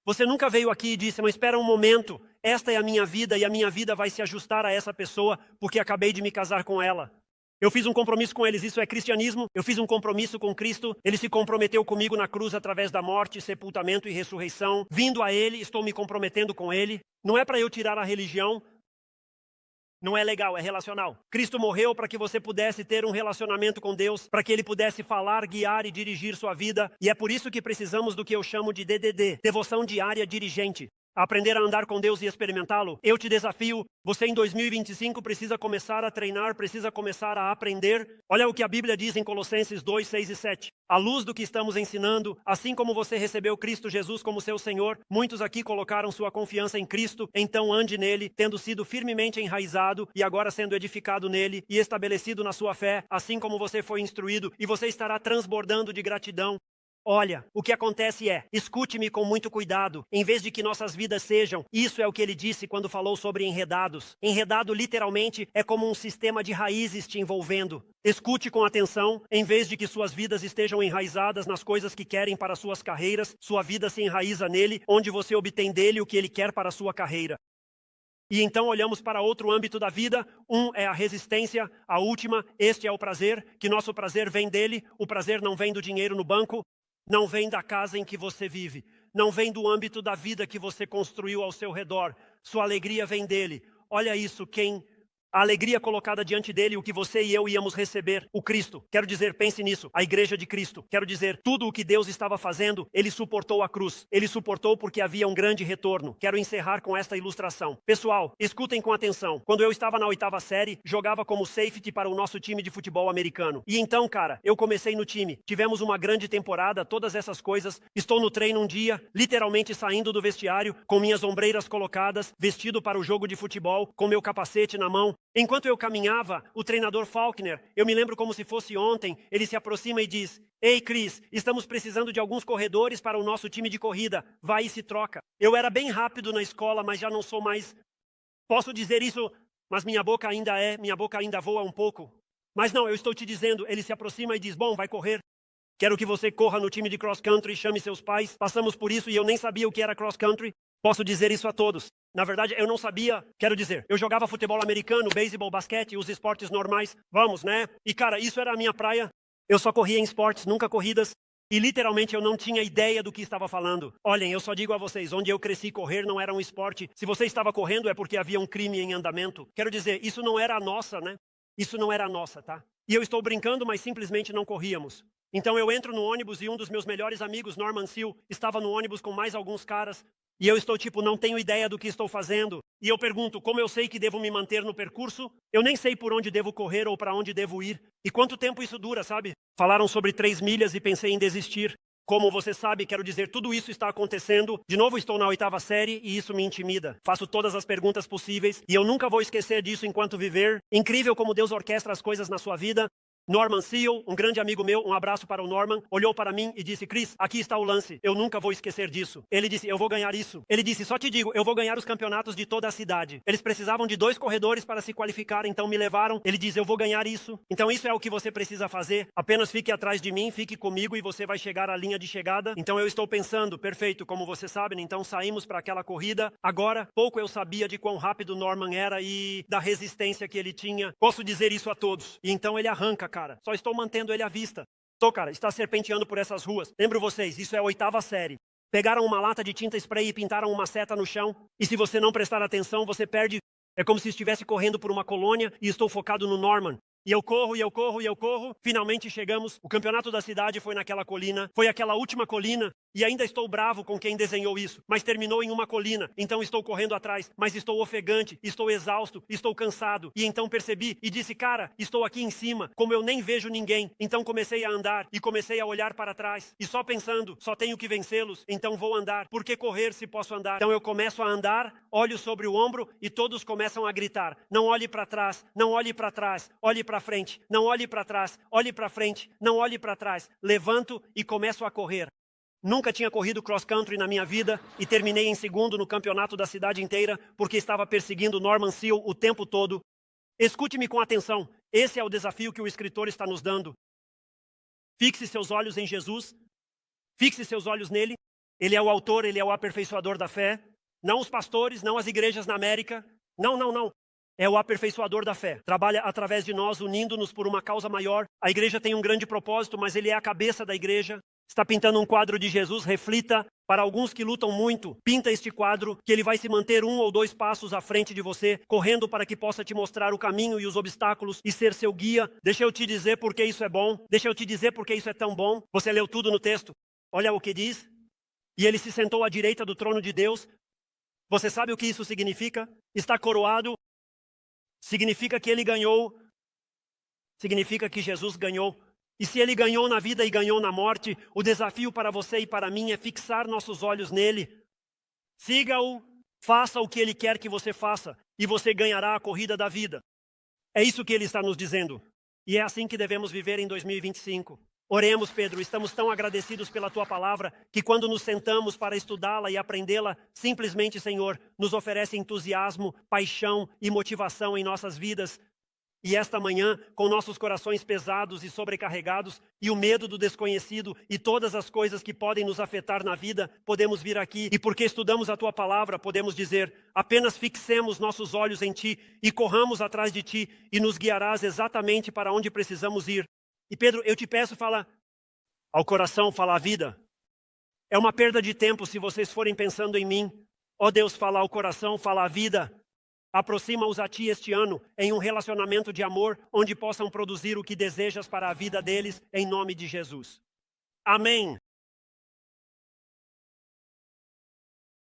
A: Você nunca veio aqui e disse, mas espera um momento, esta é a minha vida e a minha vida vai se ajustar a essa pessoa porque acabei de me casar com ela. Eu fiz um compromisso com eles, isso é cristianismo. Eu fiz um compromisso com Cristo. Ele se comprometeu comigo na cruz através da morte, sepultamento e ressurreição. Vindo a Ele, estou me comprometendo com Ele. Não é para eu tirar a religião. Não é legal, é relacional. Cristo morreu para que você pudesse ter um relacionamento com Deus, para que Ele pudesse falar, guiar e dirigir sua vida. E é por isso que precisamos do que eu chamo de DDD, devoção diária dirigente. Aprender a andar com Deus e experimentá-lo. Eu te desafio, você em 2025 precisa começar a treinar, precisa começar a aprender. Olha o que a Bíblia diz em Colossenses 2, 6 e 7. À luz do que estamos ensinando, assim como você recebeu Cristo Jesus como seu Senhor, muitos aqui colocaram sua confiança em Cristo, então ande nele, tendo sido firmemente enraizado e agora sendo edificado nele e estabelecido na sua fé, assim como você foi instruído, e você estará transbordando de gratidão. Olha, o que acontece é, escute-me com muito cuidado, em vez de que nossas vidas sejam, isso é o que ele disse quando falou sobre enredados. Enredado literalmente é como um sistema de raízes te envolvendo. Escute com atenção, em vez de que suas vidas estejam enraizadas nas coisas que querem para suas carreiras, sua vida se enraiza nele, onde você obtém dele o que ele quer para a sua carreira. E então olhamos para outro âmbito da vida, um é a resistência, a última, este é o prazer, que nosso prazer vem dele, o prazer não vem do dinheiro no banco, não vem da casa em que você vive. Não vem do âmbito da vida que você construiu ao seu redor. Sua alegria vem dele. Olha isso, a alegria colocada diante dele, o que você e eu íamos receber, o Cristo. Quero dizer, pense nisso, a igreja de Cristo. Quero dizer, tudo o que Deus estava fazendo, ele suportou a cruz. Ele suportou porque havia um grande retorno. Quero encerrar com esta ilustração. Pessoal, escutem com atenção. Quando eu estava na 8ª série, jogava como safety para o nosso time de futebol americano. E então, cara, eu comecei no time. Tivemos uma grande temporada, todas essas coisas. Estou no treino um dia, literalmente saindo do vestiário, com minhas ombreiras colocadas, vestido para o jogo de futebol, com meu capacete na mão. Enquanto eu caminhava, o treinador Faulkner, eu me lembro como se fosse ontem, ele se aproxima e diz: "Ei, Chris, estamos precisando de alguns corredores para o nosso time de corrida. Vai e se troca." Eu era bem rápido na escola, mas já não sou mais. Posso dizer isso, mas minha boca ainda voa um pouco. Mas não, eu estou te dizendo, ele se aproxima e diz: "Bom, vai correr. Quero que você corra no time de cross country, chame seus pais." Passamos por isso e eu nem sabia o que era cross country. Posso dizer isso a todos. Na verdade, eu não sabia, quero dizer, eu jogava futebol americano, beisebol, basquete, os esportes normais, vamos, né? E cara, isso era a minha praia. Eu só corria em esportes, nunca corridas. E literalmente eu não tinha ideia do que estava falando. Olhem, eu só digo a vocês, onde eu cresci, correr não era um esporte. Se você estava correndo é porque havia um crime em andamento. Quero dizer, isso não era a nossa, né? Isso não era a nossa, tá? E eu estou brincando, mas simplesmente não corríamos. Então eu entro no ônibus e um dos meus melhores amigos, Norman Seal, estava no ônibus com mais alguns caras. E eu estou tipo, não tenho ideia do que estou fazendo. E eu pergunto, como eu sei que devo me manter no percurso? Eu nem sei por onde devo correr ou para onde devo ir. E quanto tempo isso dura, sabe? Falaram sobre 3 milhas e pensei em desistir. Como você sabe, quero dizer, tudo isso está acontecendo. De novo, estou na 8ª série e isso me intimida. Faço todas as perguntas possíveis e eu nunca vou esquecer disso enquanto viver. Incrível como Deus orquestra as coisas na sua vida. Norman Seal, um grande amigo meu, um abraço para o Norman, olhou para mim e disse: "Chris, aqui está o lance, eu nunca vou esquecer disso." Ele disse: "Eu vou ganhar isso." Ele disse: "Só te digo, eu vou ganhar os campeonatos de toda a cidade." Eles precisavam de 2 corredores para se qualificar, então me levaram. Ele diz: "Eu vou ganhar isso." Então isso é o que você precisa fazer. Apenas fique atrás de mim, fique comigo e você vai chegar à linha de chegada. Então eu estou pensando, perfeito, como você sabe, então saímos para aquela corrida. Agora, pouco eu sabia de quão rápido Norman era e da resistência que ele tinha. Posso dizer isso a todos. E então ele arranca, cara. Só estou mantendo ele à vista. Cara, está serpenteando por essas ruas. Lembro vocês, isso é a 8ª série. Pegaram uma lata de tinta spray e pintaram uma seta no chão. E se você não prestar atenção, você perde. É como se estivesse correndo por uma colônia e estou focado no Norman. E eu corro, e eu corro, e eu corro. Finalmente chegamos. O campeonato da cidade foi naquela colina. Foi aquela última colina. E ainda estou bravo com quem desenhou isso. Mas terminou em uma colina. Então estou correndo atrás. Mas estou ofegante. Estou exausto. Estou cansado. E então percebi e disse: "Cara, estou aqui em cima. Como eu nem vejo ninguém." Então comecei a andar. E comecei a olhar para trás. E só pensando, só tenho que vencê-los. Então vou andar. Por que correr se posso andar? Então eu começo a andar. Olho sobre o ombro. E todos começam a gritar: "Não olhe para trás. Não olhe para trás. Olhe para frente. Não olhe para trás. Olhe para frente. Não olhe para trás." Levanto e começo a correr. Nunca tinha corrido cross country na minha vida e terminei em segundo no campeonato da cidade inteira porque estava perseguindo Norman Seal o tempo todo. Escute-me com atenção. Esse é o desafio que o escritor está nos dando. Fixe seus olhos em Jesus. Fixe seus olhos nele. Ele é o autor, ele é o aperfeiçoador da fé. não os pastores, não as igrejas na América. Não, não, não. É o aperfeiçoador da fé. Trabalha através de nós, unindo-nos por uma causa maior. A igreja tem um grande propósito, mas ele é a cabeça da igreja. Está pintando um quadro de Jesus, reflita. Para alguns que lutam muito, pinta este quadro, que ele vai se manter 1 ou 2 passos à frente de você, correndo para que possa te mostrar o caminho e os obstáculos e ser seu guia. Deixa eu te dizer por que isso é bom. Deixa eu te dizer por que isso é tão bom. Você leu tudo no texto. Olha o que diz. E ele se sentou à direita do trono de Deus. Você sabe o que isso significa? Está coroado. Significa que ele ganhou. Significa que Jesus ganhou. E se ele ganhou na vida e ganhou na morte, o desafio para você e para mim é fixar nossos olhos nele. Siga-o, faça o que ele quer que você faça, e você ganhará a corrida da vida. É isso que ele está nos dizendo. E é assim que devemos viver em 2025. Oremos, Pedro, estamos tão agradecidos pela tua palavra, que quando nos sentamos para estudá-la e aprendê-la, simplesmente, Senhor, nos oferece entusiasmo, paixão e motivação em nossas vidas. E esta manhã, com nossos corações pesados e sobrecarregados, e o medo do desconhecido e todas as coisas que podem nos afetar na vida, podemos vir aqui e porque estudamos a Tua palavra, podemos dizer, apenas fixemos nossos olhos em Ti e corramos atrás de Ti e nos guiarás exatamente para onde precisamos ir. E Pedro, eu te peço, fala ao coração, fala à vida. É uma perda de tempo se vocês forem pensando em mim. Ó Deus, fala ao coração, fala à vida. Aproxima-os a Ti este ano em um relacionamento de amor, onde possam produzir o que desejas para a vida deles, em nome de Jesus. Amém.